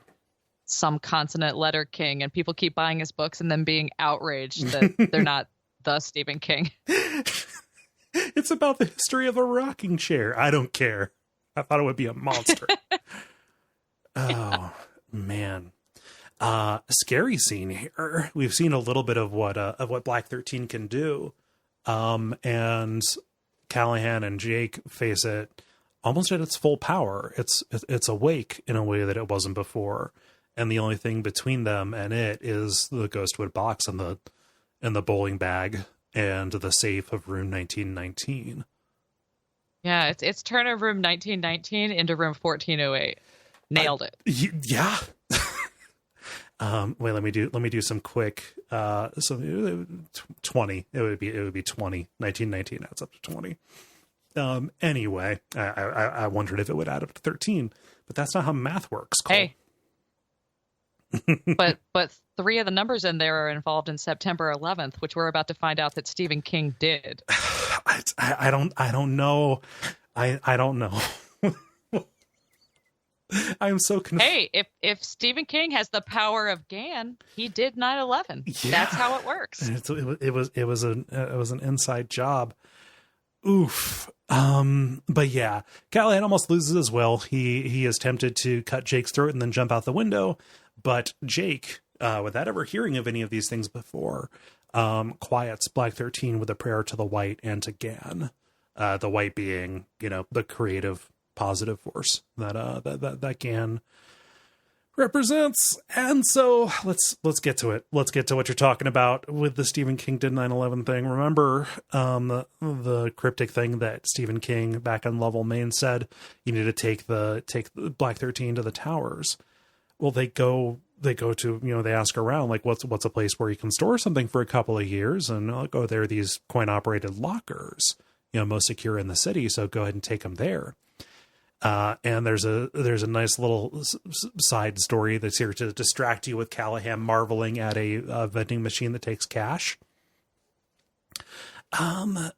some consonant letter King, and people keep buying his books and then being outraged that they're not the Stephen King. It's about the history of a rocking chair. I don't care. I thought it would be a monster. Oh, man. Scary scene here. We've seen a little bit of what Black 13 can do. And Callahan and Jake face it almost at its full power. It's awake in a way that it wasn't before. And the only thing between them and it is the ghostwood box and the bowling bag and the safe of room 1919. Yeah, it's turn of room 1919 into room 1408. Nailed it. Yeah. Wait, let me do some quick 20. It would be 20. 1919 adds up to 20. Anyway, I wondered if it would add up to 13, but that's not how math works, Cole. Hey. but 3 of the numbers in there are involved in September 11th, which we're about to find out that Stephen King did. I don't know. I don't know. I am so confused. Hey, if Stephen King has the power of GAN, he did 9/11. Yeah. That's how it works. It was an inside job. Oof. But yeah, Callahan almost loses his will. He is tempted to cut Jake's throat and then jump out the window. But Jake, without ever hearing of any of these things before, quiets Black 13 with a prayer to the White and to GAN. The White being, the creative, positive force that GAN represents. And so let's get to it. Let's get to what you're talking about with the Stephen King did 9/11 thing. Remember the cryptic thing that Stephen King back in Lovell, Maine said you need to take the Black 13 to the towers. Well, they go to, they ask around, like, what's a place where you can store something for a couple of years, and there are these coin operated lockers, most secure in the city, so go ahead and take them there. And there's a nice little side story that's here to distract you with Callahan marveling at a vending machine that takes cash. And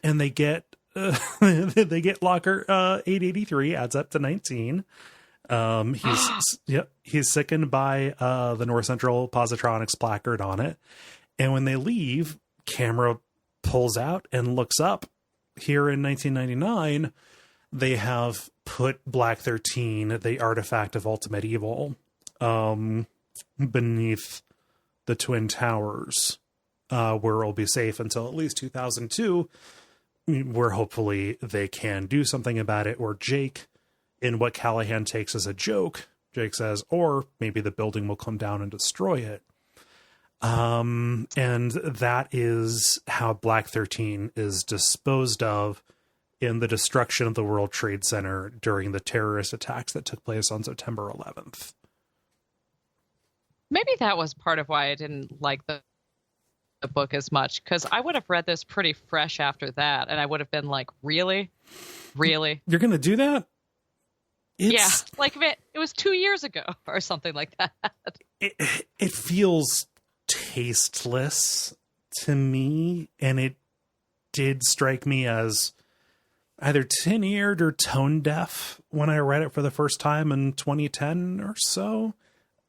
they get locker 883, adds up to 19. He's sickened by the North Central Positronics placard on it, and when they leave, camera pulls out and looks up. Here in 1999, they have put Black 13, the artifact of ultimate evil, beneath the Twin Towers, where it'll be safe until at least 2002, where hopefully they can do something about it. Or Jake, in what Callahan takes as a joke, Jake says, or maybe the building will come down and destroy it. And that is how Black 13 is disposed of in the destruction of the World Trade Center during the terrorist attacks that took place on September 11th. Maybe that was part of why I didn't like the book as much, because I would have read this pretty fresh after that, and I would have been like, really? You're going to do that? Yeah, like if it was 2 years ago or something like that. It feels tasteless to me, and it did strike me as either tin-eared or tone-deaf when I read it for the first time in 2010 or so.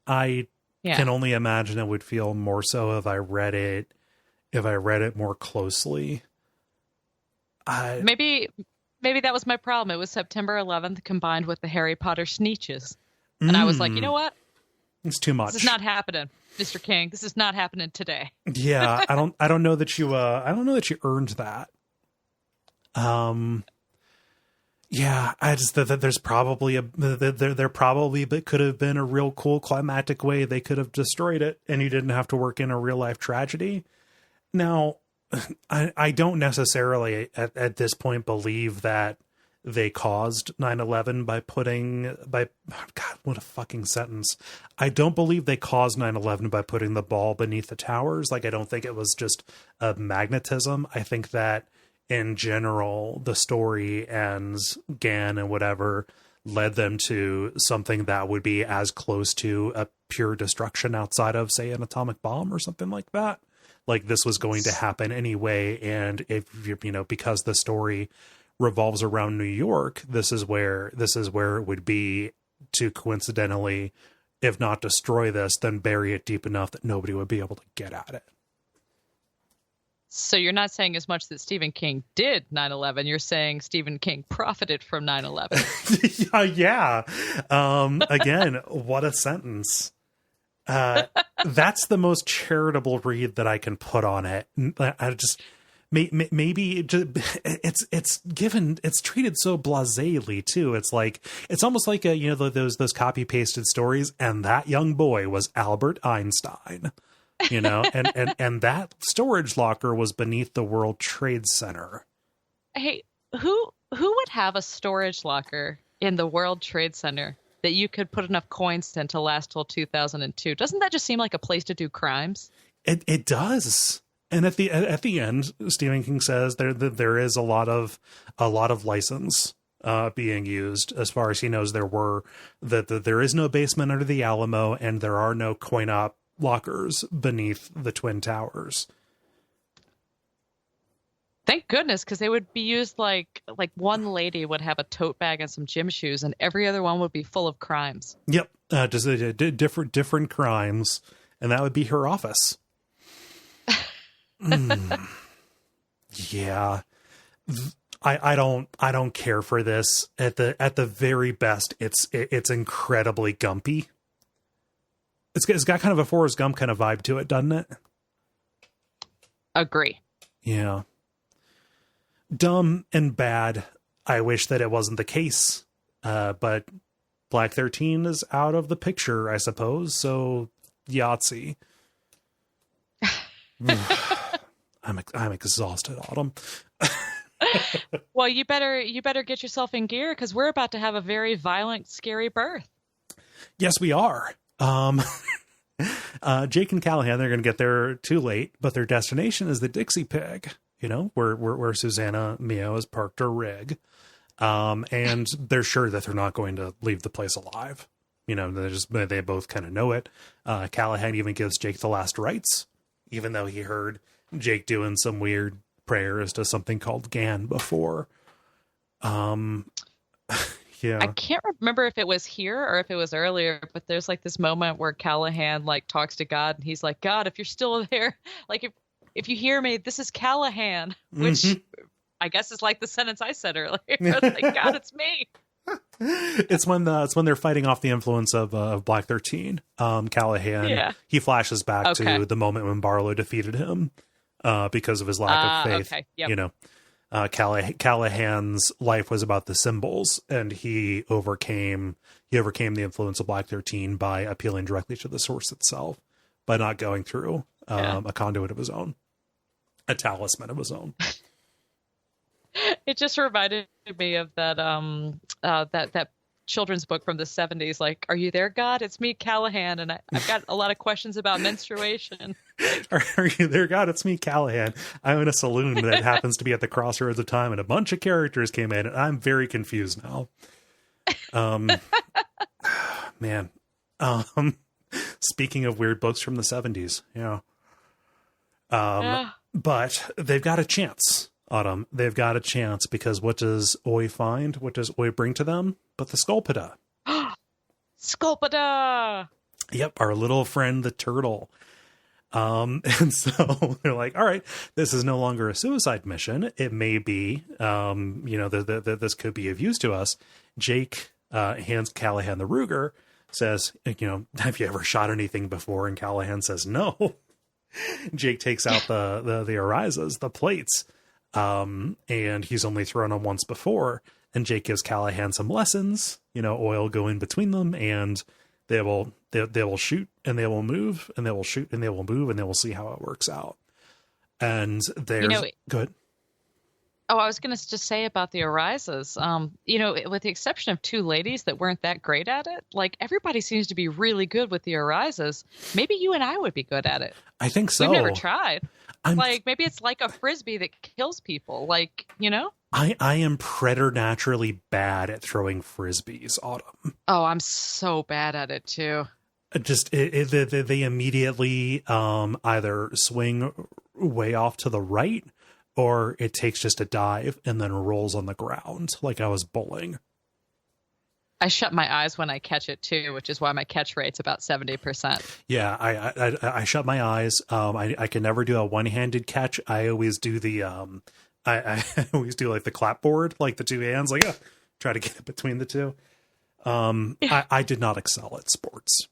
I can only imagine it would feel more so if I read it more closely. Maybe that was my problem. It was September 11th combined with the Harry Potter sneeches. And I was like, you know what? It's too much. This is not happening, Mr. King. This is not happening today. Yeah, I don't know that you earned that. Yeah, I just that there's probably there probably could have been a real cool climactic way they could have destroyed it, and you didn't have to work in a real life tragedy. Now, I don't necessarily at this point believe that they caused 9/11 God, what a fucking sentence. I don't believe they caused 9/11 by putting the ball beneath the towers. Like, I don't think it was just a magnetism. I think that in general, the story and Gan and whatever led them to something that would be as close to a pure destruction outside of, say, an atomic bomb or something like that. Like, this was going to happen anyway. And if because the story revolves around New York, this is where it would be to coincidentally, if not destroy this, then bury it deep enough that nobody would be able to get at it. So you're not saying as much that Stephen King did 9/11. You're saying Stephen King profited from 9/11. Yeah. Again, what a sentence. That's the most charitable read that I can put on it. I just maybe it's treated so blasely too. It's almost like those copy pasted stories. And that young boy was Albert Einstein. And that storage locker was beneath the World Trade Center. Hey, who would have a storage locker in the World Trade Center that you could put enough coins in to last till 2002? Doesn't that just seem like a place to do crimes? It does. And at the end, Stephen King says there is a lot of license being used. As far as he knows, there is no basement under the Alamo, and there are no coin op lockers beneath the Twin Towers. Thank goodness, because they would be used like one lady would have a tote bag and some gym shoes, and every other one would be full of crimes. Yep, just different crimes, and that would be her office. Yeah, I don't care for this. At the very best, it's incredibly gumpy. It's got kind of a Forrest Gump kind of vibe to it, doesn't it? Agree. Yeah. Dumb and bad. I wish that it wasn't the case. But Black 13 is out of the picture, I suppose. So Yahtzee. I'm exhausted, Autumn. Well, you better get yourself in gear, because we're about to have a very violent, scary birth. Yes, we are. Jake and Callahan, they're going to get there too late, but their destination is the Dixie Pig, where Susannah Mio has parked her rig. And they're sure that they're not going to leave the place alive. They both kind of know it. Callahan even gives Jake the last rites, even though he heard Jake doing some weird prayers to something called Gan before. Yeah. I can't remember if it was here or if it was earlier, but there's like this moment where Callahan like talks to God, and he's like, God, if you're still there, like if you hear me, this is Callahan, which I guess is like the sentence I said earlier. Like, God, it's me. It's when they're fighting off the influence of Black 13. Callahan, he flashes back to the moment when Barlow defeated him because of his lack of faith. Okay. Yep. Callahan's life was about the symbols, and he overcame the influence of Black 13 by appealing directly to the source itself, by not going through a conduit of his own, a talisman of his own. It just reminded me of that that children's book from the 70s, like, are you there, God? It's me, Callahan, and I've got a lot of questions about menstruation. Are you there, God? It's me, Callahan. I'm in a saloon that happens to be at the crossroads of time, and a bunch of characters came in, and I'm very confused now. Man. Speaking of weird books from the 70s, but they've got a chance, Autumn. They've got a chance, because what does Oi find? What does Oi bring to them? But the Sculpida. Sculpida! Yep, our little friend, the turtle. And so they're like, all right, this is no longer a suicide mission. It may be, this could be of use to us. Jake hands Callahan the Ruger, says, have you ever shot anything before? And Callahan says, no. Jake takes out the Arizas, the plates, and he's only thrown them once before. And Jake gives Callahan some lessons, oil go in between them, and they will shoot and they will move, and they will shoot and they will move, and they will see how it works out. And there's good. Oh, I was going to just say about the Arizas, with the exception of two ladies that weren't that great at it, like, everybody seems to be really good with the Arizas. Maybe you and I would be good at it. I think so. We've never tried. Maybe it's like a Frisbee that kills people. I am preternaturally bad at throwing Frisbees, Autumn. Oh, I'm so bad at it too. Just they immediately either swing way off to the right, or it takes just a dive and then rolls on the ground like I was bowling. I shut my eyes when I catch it too, which is why my catch rate's about 70%. Yeah, I shut my eyes. I can never do a one-handed catch. I always do the I always do like the clapboard, like the two hands, like try to get it between the two. I did not excel at sports.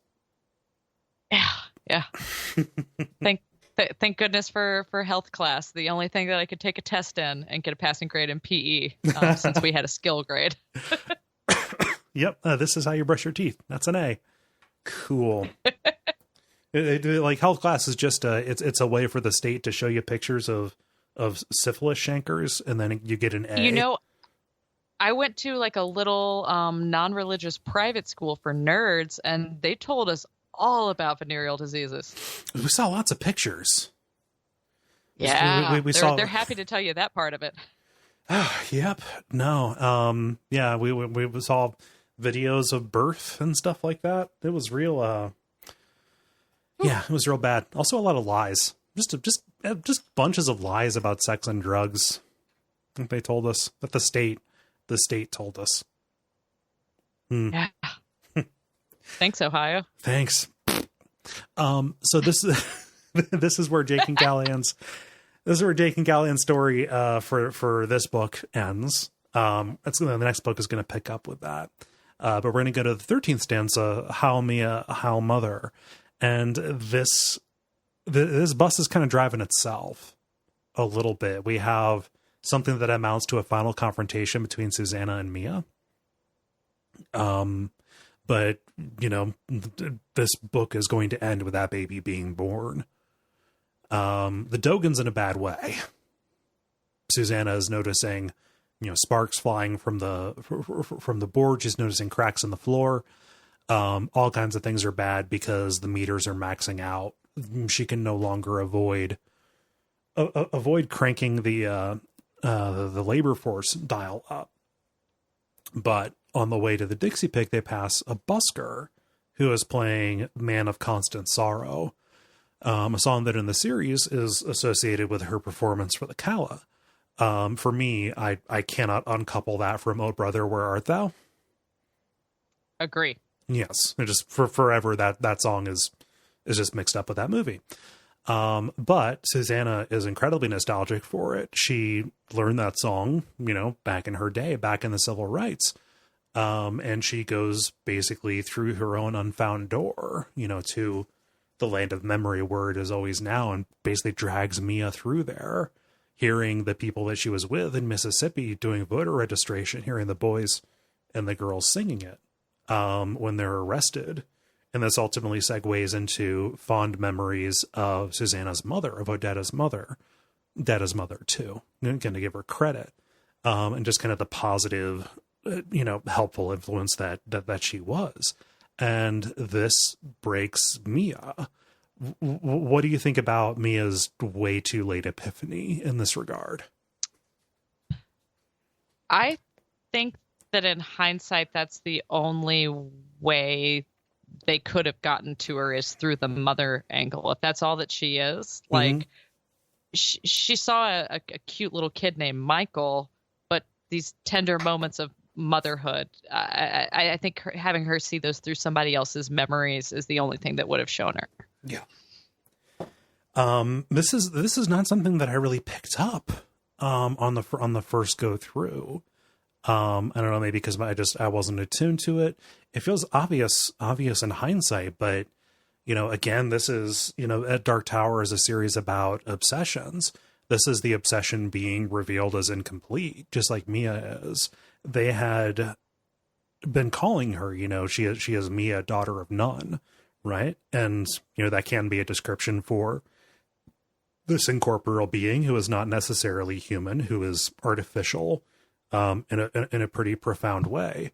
Yeah. Thank goodness for health class. The only thing that I could take a test in and get a passing grade in PE, since we had a skill grade. Yep. This is how you brush your teeth. That's an A. Cool. Like, health class is just it's a way for the state to show you pictures of syphilis chancres, and then you get an A. I went to like a little non-religious private school for nerds, and they told us all about venereal diseases. We saw lots of pictures. Yeah, they're happy to tell you that part of it. Yep. No. Yeah. We saw videos of birth and stuff like that. It was real. Yeah, it was real bad. Also, a lot of lies. Just bunches of lies about sex and drugs. I think they told us that the state told us. Yeah. Thanks, Ohio. Thanks. So this is where Jake and Callahan's story for this book ends. The next book is going to pick up with that. But we're going to go to the 13th stanza, How Mia, How Mother. And this bus is kind of driving itself a little bit. We have something that amounts to a final confrontation between Susannah and Mia. but this book is going to end with that baby being born. The Dogen's in a bad way. Susannah is noticing, sparks flying from the board. She's noticing cracks in the floor. All kinds of things are bad because the meters are maxing out. She can no longer avoid cranking the labor force dial up. But on the way to the Dixie Pig, they pass a busker who is playing Man of Constant Sorrow, a song that in the series is associated with her performance for the Calla. For me, I cannot uncouple that from Oh Brother, Where Art Thou? Agree. Yes. Just for forever, that song is just mixed up with that movie. But Susannah is incredibly nostalgic for it. She learned that song, back in her day, back in the civil rights. And she goes basically through her own unfound door, to the land of memory where it is always now, and basically drags Mia through there, hearing the people that she was with in Mississippi doing voter registration, hearing the boys and the girls singing it, when they're arrested. And this ultimately segues into fond memories of Susannah's mother, of Odetta's mother too. I'm going to give her credit. And just kind of the positive, helpful influence that she was. And this breaks Mia. What do you think about Mia's way too late epiphany in this regard? I think that in hindsight, that's the only way they could have gotten to her is through the mother angle. If that's all that she is, like she saw a cute little kid named Michael, but these tender moments of motherhood, I think having her see those through somebody else's memories is the only thing that would have shown her. Yeah. This is not something that I really picked up on the first go through. I don't know, maybe because I wasn't attuned to it. It feels obvious in hindsight, but again, this is, Dark Tower is a series about obsessions. This is the obsession being revealed as incomplete, just like Mia is. They had been calling her, she is Mia, daughter of none, right? And, that can be a description for this incorporeal being who is not necessarily human, who is artificial, in a pretty profound way.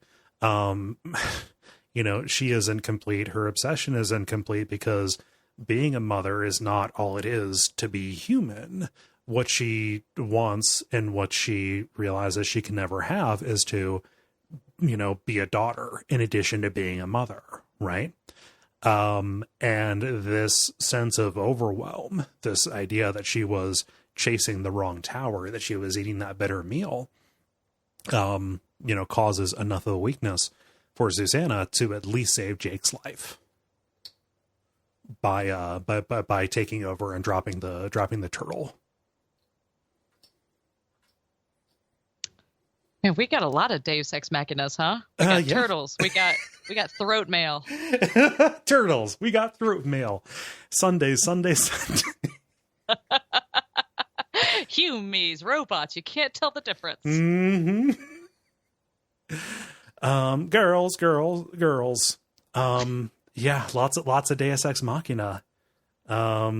She is incomplete. Her obsession is incomplete because being a mother is not all it is to be human. What she wants and what she realizes she can never have is to, be a daughter in addition to being a mother. Right. And this sense of overwhelm, this idea that she was chasing the wrong tower, that she was eating that bitter meal, causes enough of a weakness for Susannah to at least save Jake's life by taking over and dropping the turtle. Man, we got a lot of Deus Ex Machinas, huh? We got turtles. We got throat mail. Turtles. We got throat mail. Sunday. Humies, robots. You can't tell the difference. Mm-hmm. Girls. Yeah, lots of Deus Ex Machina. Yeah.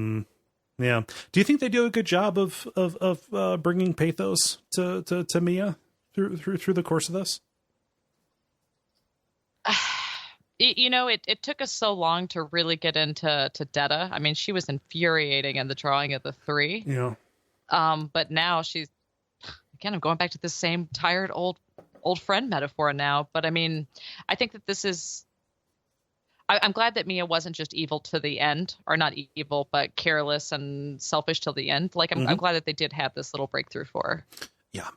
Do you think they do a good job of bringing pathos to Mia through the course of this? It took us so long to really get into Detta. I mean, she was infuriating in the drawing of the three. Yeah. But now she's, again, I'm going back to the same tired old friend metaphor now. But I mean, I think that this is, I'm glad that Mia wasn't just evil to the end, or not evil, but careless and selfish till the end. Like, I'm glad that they did have this little breakthrough for her. Yeah.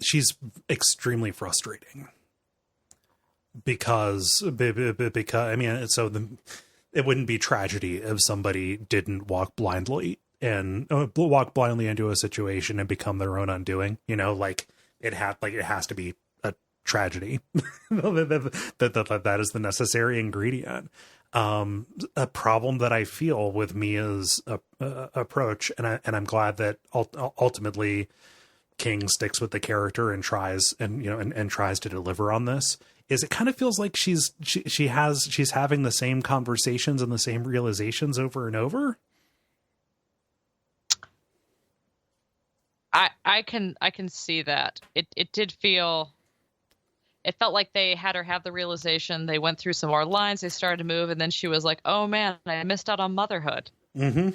She's extremely frustrating because I mean, it wouldn't be tragedy if somebody didn't walk blindly into a situation and become their own undoing. It has to be a tragedy. that is the necessary ingredient. A problem that I feel with Mia's approach, and I'm glad that ultimately King sticks with the character and tries to deliver on this, is it kind of feels like she's having the same conversations and the same realizations over and over. I can see that. It did feel, it felt like they had her have the realization. They went through some more lines. They started to move, and then she was like, "Oh man, I missed out on motherhood." Mm-hmm.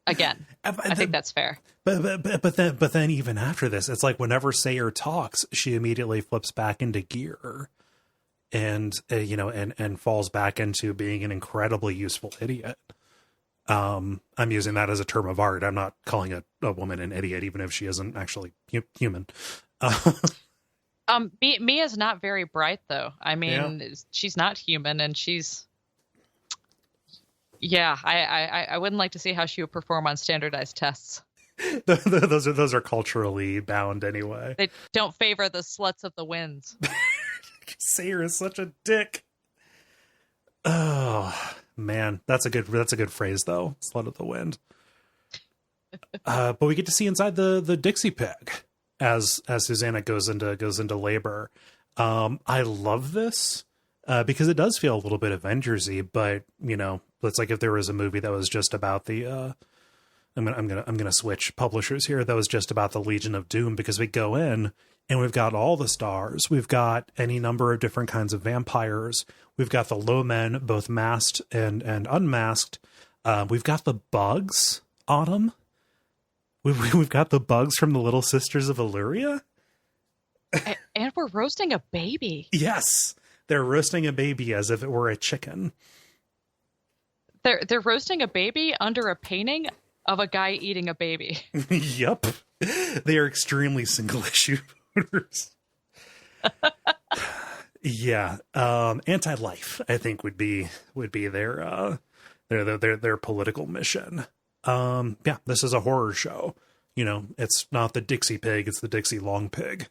Again, I think that's fair. But then even after this, it's like whenever Sayer talks, she immediately flips back into Greer, and and falls back into being an incredibly useful idiot. I'm using that as a term of art. I'm not calling a woman an idiot, even if she isn't actually human. Mia's not very bright, though. I mean, she's not human, and she's. Yeah, I wouldn't like to see how she would perform on standardized tests. those are culturally bound anyway. They don't favor the sluts of the winds. Sayer is such a dick. Oh man, that's a good phrase though. Slut of the wind. But we get to see inside the Dixie Pig as Susannah goes into labor. I love this because it does feel a little bit Avengers-y, but it's like if there was a movie that was just about the I'm gonna switch publishers here. That was just about the Legion of Doom, because we go in and we've got all the stars. We've got any number of different kinds of vampires. We've got the low men, both masked and unmasked. We've got the bugs, Autumn. We've got the bugs from the Little Sisters of Illyria. And we're roasting a baby. Yes, they're roasting a baby as if it were a chicken. They're roasting a baby under a painting of a guy eating a baby. Yep. They are extremely single issue voters. Yeah. Anti-life, I think, would be their political mission. Yeah, this is a horror show. It's not the Dixie Pig, it's the Dixie Long Pig.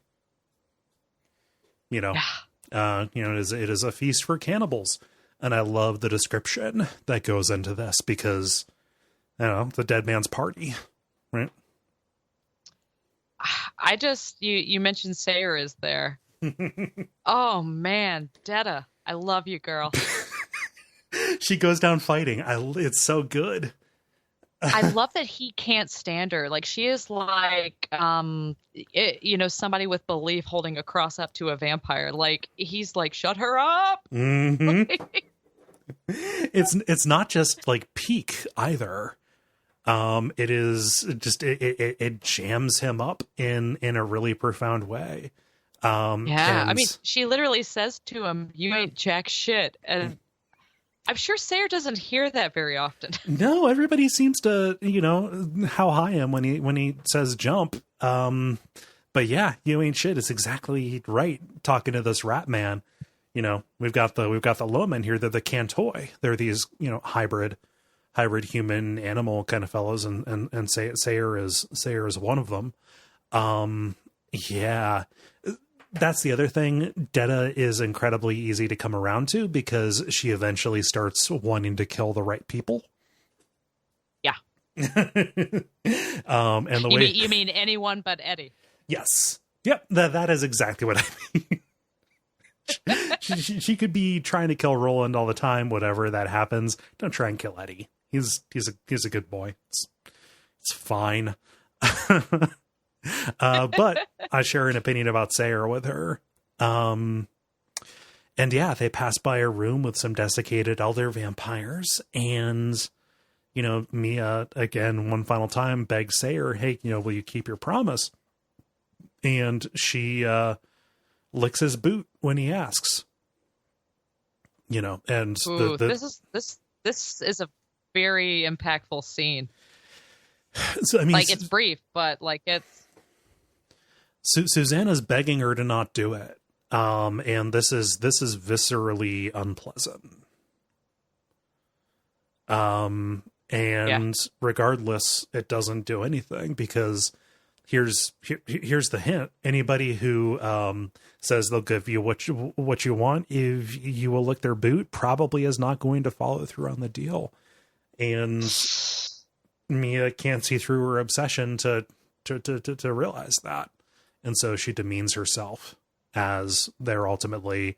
It is a feast for cannibals. And I love the description that goes into this because, it's a dead man's party, right? You mentioned Sayer is there. Oh man, Detta, I love you, girl. She goes down fighting. It's so good. I love that he can't stand her. Like, she is like, somebody with belief holding a cross up to a vampire. Like, he's like, shut her up. Mm-hmm. It's not just like peak either. It is just, it jams him up in a really profound way. I mean, she literally says to him, "You ain't jack shit." And I'm sure Sayer doesn't hear that very often. No, everybody seems to, how high him when he says jump. But yeah, you ain't shit. It's exactly right. Talking to this rat man, we've got the low men here. They're the Cantoi. They're these, hybrid human animal kind of fellows. And Sayer is one of them. Yeah. That's the other thing. Detta is incredibly easy to come around to because she eventually starts wanting to kill the right people. Yeah. And you mean anyone but Eddie? Yes. Yep. That is exactly what I mean. she could be trying to kill Roland all the time. Whatever that happens, don't try and kill Eddie. He's a good boy. It's fine. But I share an opinion about Sayer with her. And yeah, they pass by a room with some desiccated elder vampires. And, Mia, again, one final time, begs Sayer, hey, will you keep your promise? And she licks his boot when he asks. And ooh, this is a very impactful scene. So, I mean, it's brief, but it's. Susannah's begging her to not do it. And this is viscerally unpleasant. Regardless, it doesn't do anything because here's the hint. Anybody who, says they'll give you what you want, if you will lick their boot, probably is not going to follow through on the deal. And Mia can't see through her obsession to realize that. And so she demeans herself as they're ultimately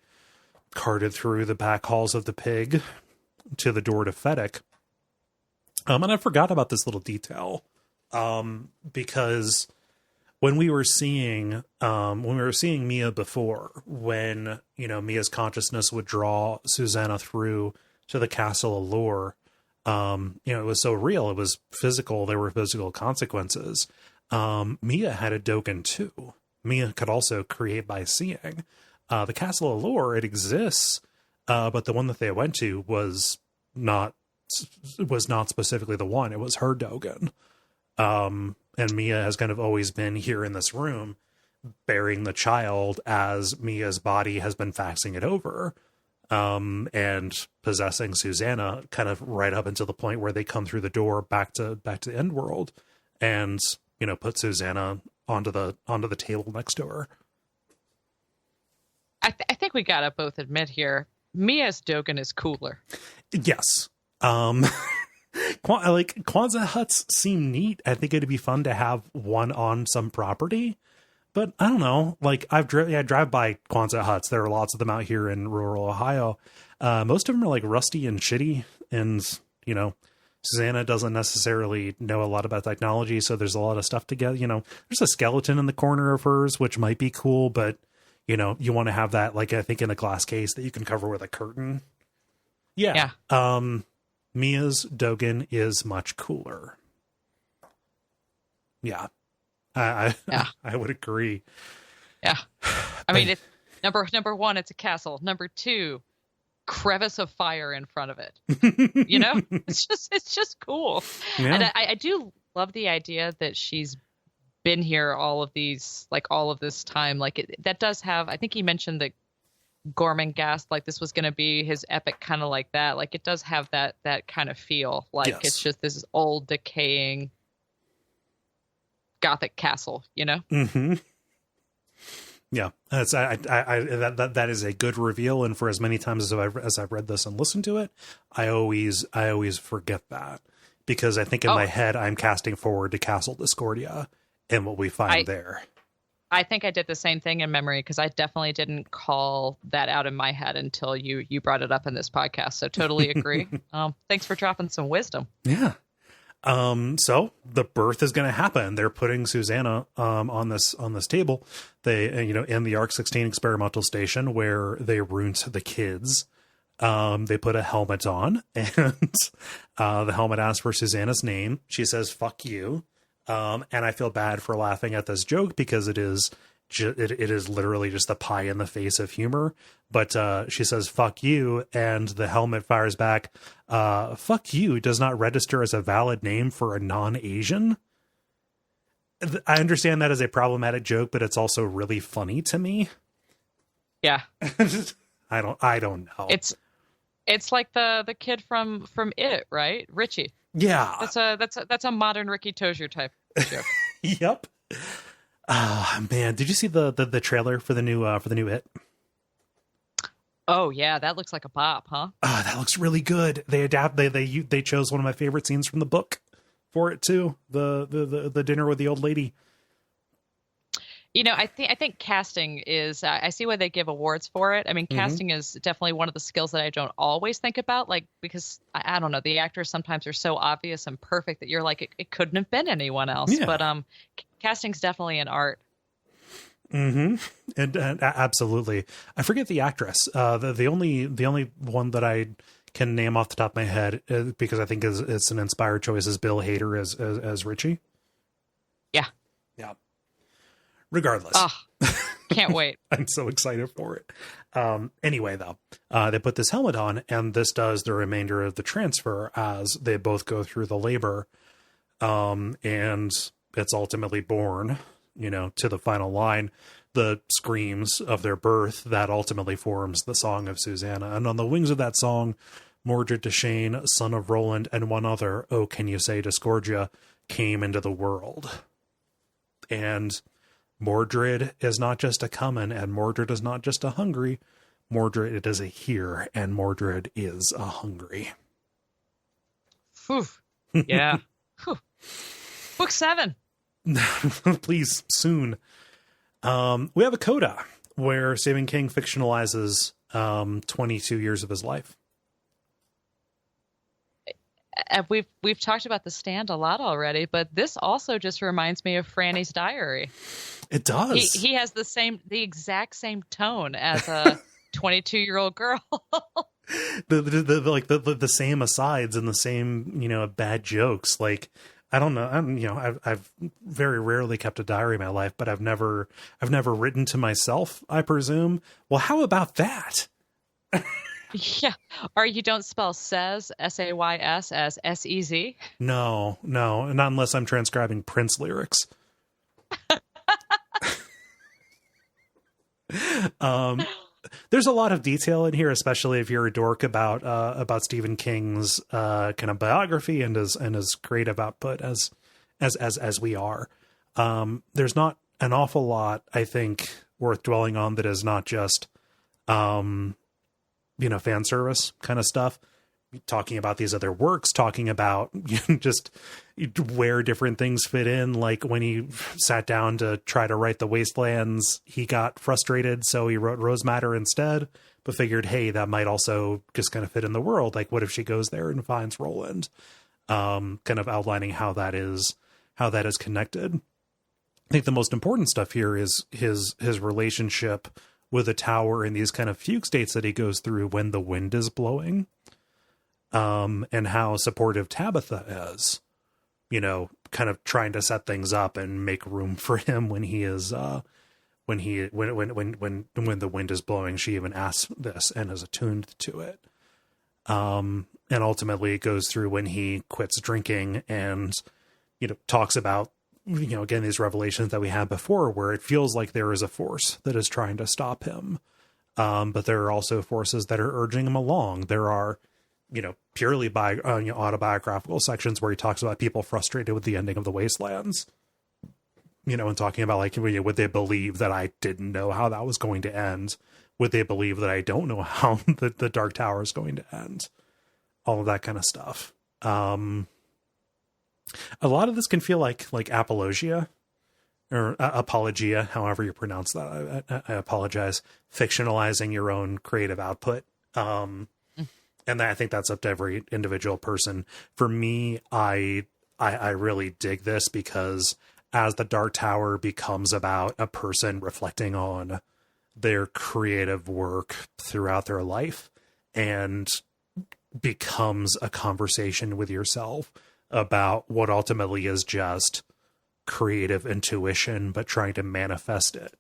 carted through the back halls of the pig to the door to Fedek. And I forgot about this little detail, because when we were seeing Mia before, when, you know, Mia's consciousness would draw Susannah through to the castle allure, you know, it was so real. It was physical. There were physical consequences. Mia had a Dogen too. Mia could also create by seeing. The castle allure, it exists, but the one that they went to was not specifically the one. It was her Dogen. And Mia has kind of always been here in this room, bearing the child as Mia's body has been faxing it over, and possessing Susannah kind of right up until the point where they come through the door back to the Endworld, and, you know, put Susannah onto the table next to her. I think we gotta both admit here, Mia's Dogen is cooler. Yes. Like, Kwanzaa huts seem neat. I think it'd be fun to have one on some property, but I don't know. Like, I drive by Kwanzaa huts. There are lots of them out here in rural Ohio. Most of them are like rusty and shitty, and, you know, Susannah doesn't necessarily know a lot about technology, so there's a lot of stuff to get. You know, there's a skeleton in the corner of hers, which might be cool, but, you know, you want to have that, like, I think in a glass case that you can cover with a curtain. Yeah. Mia's Dogen is much cooler. Yeah. I would agree. Yeah. I mean, it's number one, it's a castle. Number two, crevice of fire in front of it. You know, it's just cool. Yeah. And I do love the idea that she's been here all of this time. Like, that does have, I think he mentioned that Gormenghast, like, this was going to be his epic, kind of like that. Like, it does have that kind of feel. Like, yes. It's just this old, decaying Gothic castle, you know? Mm-hmm. Yeah, that is a good reveal, and for as many times as I've read this and listened to it, I always forget that, because I think in my head I'm casting forward to Castle Discordia and what we find there. I think I did the same thing in memory, because I definitely didn't call that out in my head until you brought it up in this podcast. So totally agree. Thanks for dropping some wisdom. Yeah. So the birth is going to happen. They're putting Susannah on this table. They, you know, in the ARC-16 experimental station where they ruined the kids. They put a helmet on, and the helmet asks for Susannah's name. She says, "Fuck you." And I feel bad for laughing at this joke, because it is literally just the pie in the face of humor. But she says, "Fuck you," and the helmet fires back, "Fuck you does not register as a valid name for a non-Asian." I understand that as a problematic joke, but it's also really funny to me. Yeah. I don't know. It's like the kid from It, right? Richie. Yeah. That's a modern Ricky Tozier type joke. Yep. Oh man, did you see the trailer for the new It? Oh yeah, that looks like a bop, huh? Oh, that looks really good. They chose one of my favorite scenes from the book for it too. The dinner with the old lady. You know, I think casting is, I see why they give awards for it. I mean, casting is definitely one of the skills that I don't always think about, like, because I don't know, the actors sometimes are so obvious and perfect that you're like, it couldn't have been anyone else. Yeah. But casting's definitely an art. Mm-hmm. And absolutely. I forget the actress. The only one that I can name off the top of my head, because I think it's an inspired choice, is Bill Hader as Richie. Yeah. Yeah. Regardless. Can't wait. I'm so excited for it. Anyway, though, they put this helmet on, and this does the remainder of the transfer as they both go through the labor. And it's ultimately born, you know, to the final line, the screams of their birth that ultimately forms the Song of Susannah. And on the wings of that song, Mordred Deshane, son of Roland, and one other, oh, can you say Discordia, came into the world. And Mordred is not just a comin', and Mordred is not just a hungry. Mordred, it is a here, and Mordred is a hungry. Whew. Yeah. Whew. Book 7. Please, soon. We have a coda where Stephen King fictionalizes 22 years of his life. We've talked about The Stand a lot already, but this also just reminds me of Franny's Diary. It does. He has the exact same tone as a 22-year-old girl. the same asides and the same, bad jokes. Like, I don't know. I've very rarely kept a diary in my life, but I've never written to myself, I presume. Well, how about that? Yeah. Or you don't spell says, S-A-Y-S, as S-E-Z? No, not unless I'm transcribing Prince lyrics. There's a lot of detail in here, especially if you're a dork about Stephen King's kind of biography and his creative output as we are. There's not an awful lot, I think, worth dwelling on that is not just fan service kind of stuff, talking about these other works, talking about just where different things fit in. Like when he sat down to try to write The Wastelands, he got frustrated, so he wrote Rose Madder instead, but figured, hey, that might also just kind of fit in the world. Like, what if she goes there and finds Roland? Kind of outlining how that is connected. I think the most important stuff here is his relationship with the tower in these kind of fugue states that he goes through when the wind is blowing, and how supportive Tabitha is, kind of trying to set things up and make room for him when he is, when the wind is blowing. She even asks this and is attuned to it. And ultimately it goes through when he quits drinking and, talks about, again, these revelations that we had before, where it feels like there is a force that is trying to stop him. But there are also forces that are urging him along. There are, purely autobiographical sections where he talks about people frustrated with the ending of The Wastelands, and talking about, like, would they believe that I didn't know how that was going to end? Would they believe that I don't know how the Dark Tower is going to end? All of that kind of stuff. A lot of this can feel like apologia or apologia, however you pronounce that. I apologize. Fictionalizing your own creative output. And I think that's up to every individual person. For me, I really dig this because as the Dark Tower becomes about a person reflecting on their creative work throughout their life and becomes a conversation with yourself about what ultimately is just creative intuition, but trying to manifest it,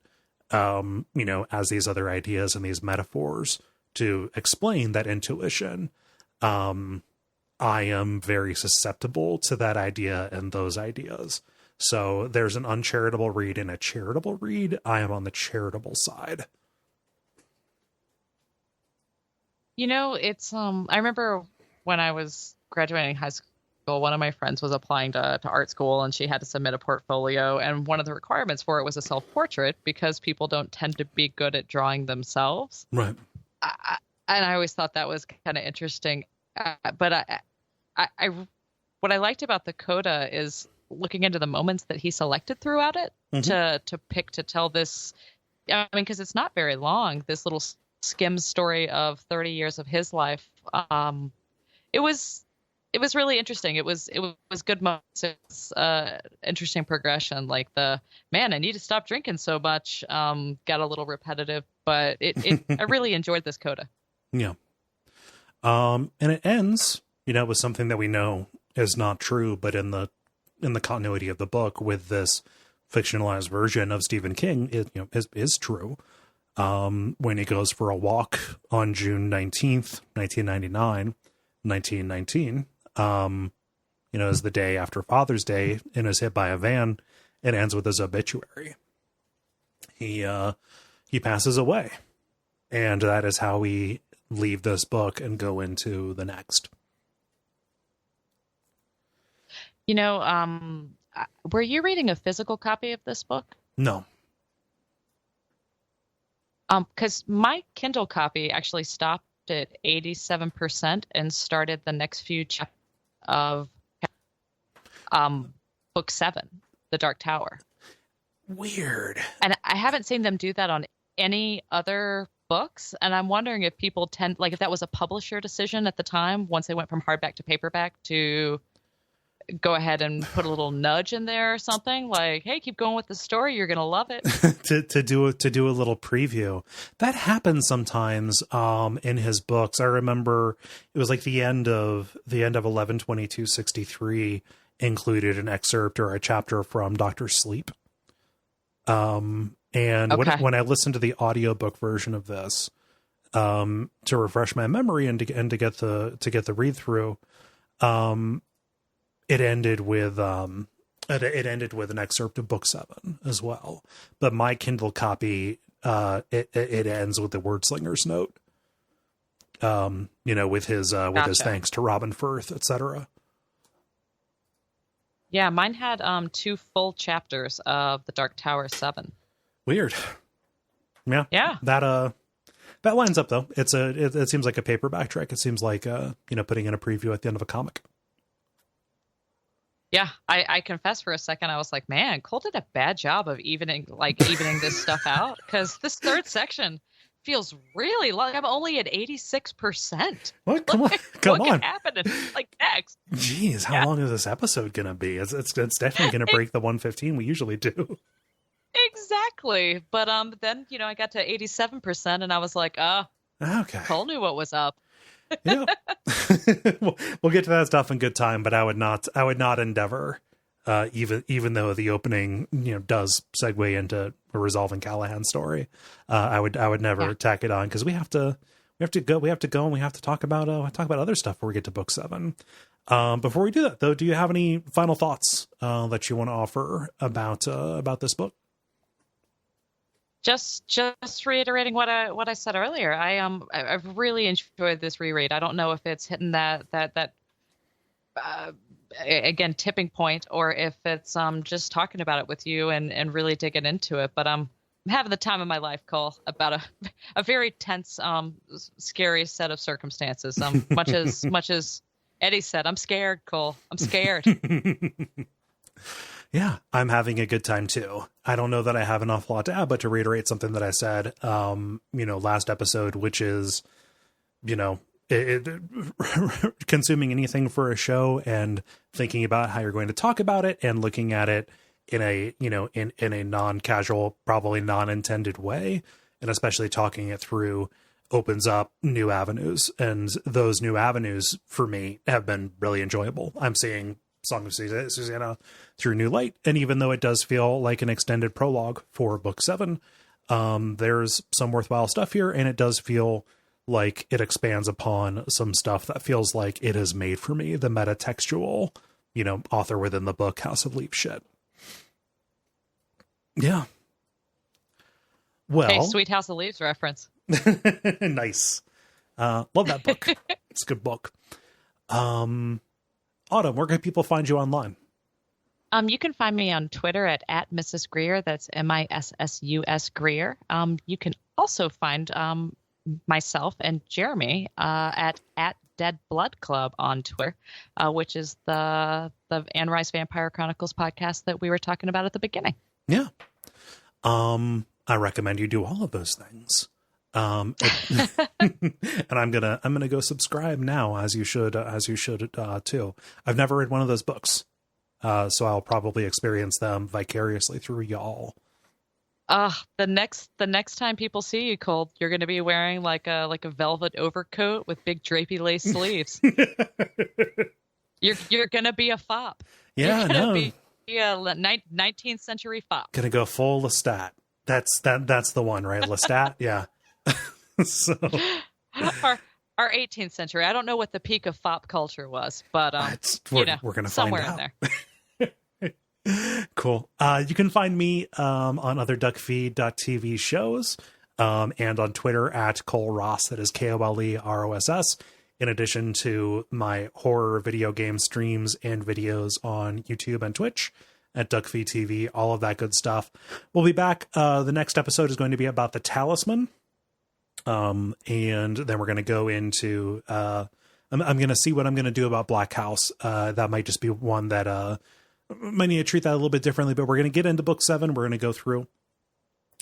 as these other ideas and these metaphors to explain that intuition. I am very susceptible to that idea and those ideas. So there's an uncharitable read and a charitable read. I am on the charitable side. It's, I remember when I was graduating high school, one of my friends was applying to art school and she had to submit a portfolio. And one of the requirements for it was a self-portrait because people don't tend to be good at drawing themselves. Right. And I always thought that was kind of interesting. But what I liked about the coda is looking into the moments that he selected throughout it to pick to tell this. I mean, because it's not very long, this little skim story of 30 years of his life. It was really interesting. It was good moments. It's interesting progression. Like I need to stop drinking so much. Got a little repetitive, but I really enjoyed this coda. Yeah. And it ends, with something that we know is not true, but in the continuity of the book with this fictionalized version of Stephen King, it is true. When he goes for a walk on June 19th, 1919, is the day after Father's Day and is hit by a van. It ends with his obituary. He passes away. And that is how we leave this book and go into the next. Were you reading a physical copy of this book? No. Because my Kindle copy actually stopped at 87% and started the next few chapters of book 7, The Dark Tower. Weird. And I haven't seen them do that on any other books, and I'm wondering if people tend, like, if that was a publisher decision at the time once they went from hardback to paperback to go ahead and put a little nudge in there or something, like, hey, keep going with the story, you're gonna love it. to do a little preview. That happens sometimes in his books. I remember it was like the end of 11/22/63 included an excerpt or a chapter from Dr. Sleep. And Okay. when I listened to the audiobook version of this, to refresh my memory and to get the read through, it ended with an excerpt of book 7 as well. But my Kindle copy, it ends with the Wordslinger's note, with his thanks to Robin Firth, etc. Yeah, mine had 2 full chapters of the Dark Tower 7. Weird. Yeah. That lines up though. It seems like a paperback trick. It seems like putting in a preview at the end of a comic. Yeah, I confess for a second, I was like, man, Cole did a bad job of evening this stuff out, because this third section feels really like I'm only at 86%. What? Come on. What can happen next? Jeez, how long is this episode going to be? It's definitely going to break the 115 we usually do. Exactly. But then, I got to 87% and I was like, okay. Cole knew what was up. Yeah. We'll get to that stuff in good time, but I would not endeavor, even though the opening, does segue into a resolving Callahan story. I would never tack it on, because we have to go and we have to talk about other stuff before we get to book 7. Before we do that though, do you have any final thoughts that you want to offer about this book? Just reiterating what I said earlier. I've really enjoyed this reread. I don't know if it's hitting that again tipping point, or if it's just talking about it with you and really digging into it. But I'm having the time of my life, Cole, about a very tense, scary set of circumstances. Much as Eddie said, I'm scared, Cole. I'm scared. Yeah, I'm having a good time too. I don't know that I have an awful lot to add, but to reiterate something that I said, last episode, which is, consuming anything for a show and thinking about how you're going to talk about it and looking at it in a, in a non-casual, probably non-intended way, and especially talking it through opens up new avenues. And those new avenues for me have been really enjoyable. I'm seeing Song of Susannah through new light, and even though it does feel like an extended prologue for book 7, there's some worthwhile stuff here, and it does feel like it expands upon some stuff that feels like it is made for me, the metatextual, author within the book House of Leaf shit. Yeah. Well, hey, Sweet House of Leaves reference. Nice. Love that book. It's a good book. Autumn, where can people find you online? You can find me on Twitter at Mrs. Greer. That's MISSUS Greer. You can also find myself and Jeremy at Dead Blood Club on Twitter, which is the Anne Rice Vampire Chronicles podcast that we were talking about at the beginning. Yeah. I recommend you do all of those things. And I'm gonna go subscribe now, as you should too. I've never read one of those books, so I'll probably experience them vicariously through y'all. The next time people see you, Cole, you're going to be wearing like a velvet overcoat with big drapey lace sleeves. You're going to be a fop. Yeah, no. Be a 19th century fop. Gonna go full Lestat. That's the one, right? Lestat, yeah. So our 18th century. I don't know what the peak of fop culture was, but we're gonna somewhere find out. in there. Cool. You can find me on other Duckfeed.tv shows and on Twitter at Cole Ross. That is KOLEROSS. In addition to my horror video game streams and videos on YouTube and Twitch at Duckfeed.tv, all of that good stuff. We'll be back. The next episode is going to be about the Talisman. And then we're going to go into, I'm going to see what I'm going to do about Black House. That might just be one that, might need to treat that a little bit differently, but we're going to get into book 7. We're going to go through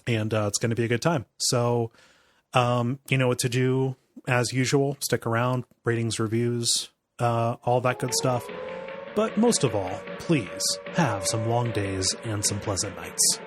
and it's going to be a good time. So, you know what to do as usual. Stick around, ratings, reviews, all that good stuff. But most of all, please have some long days and some pleasant nights.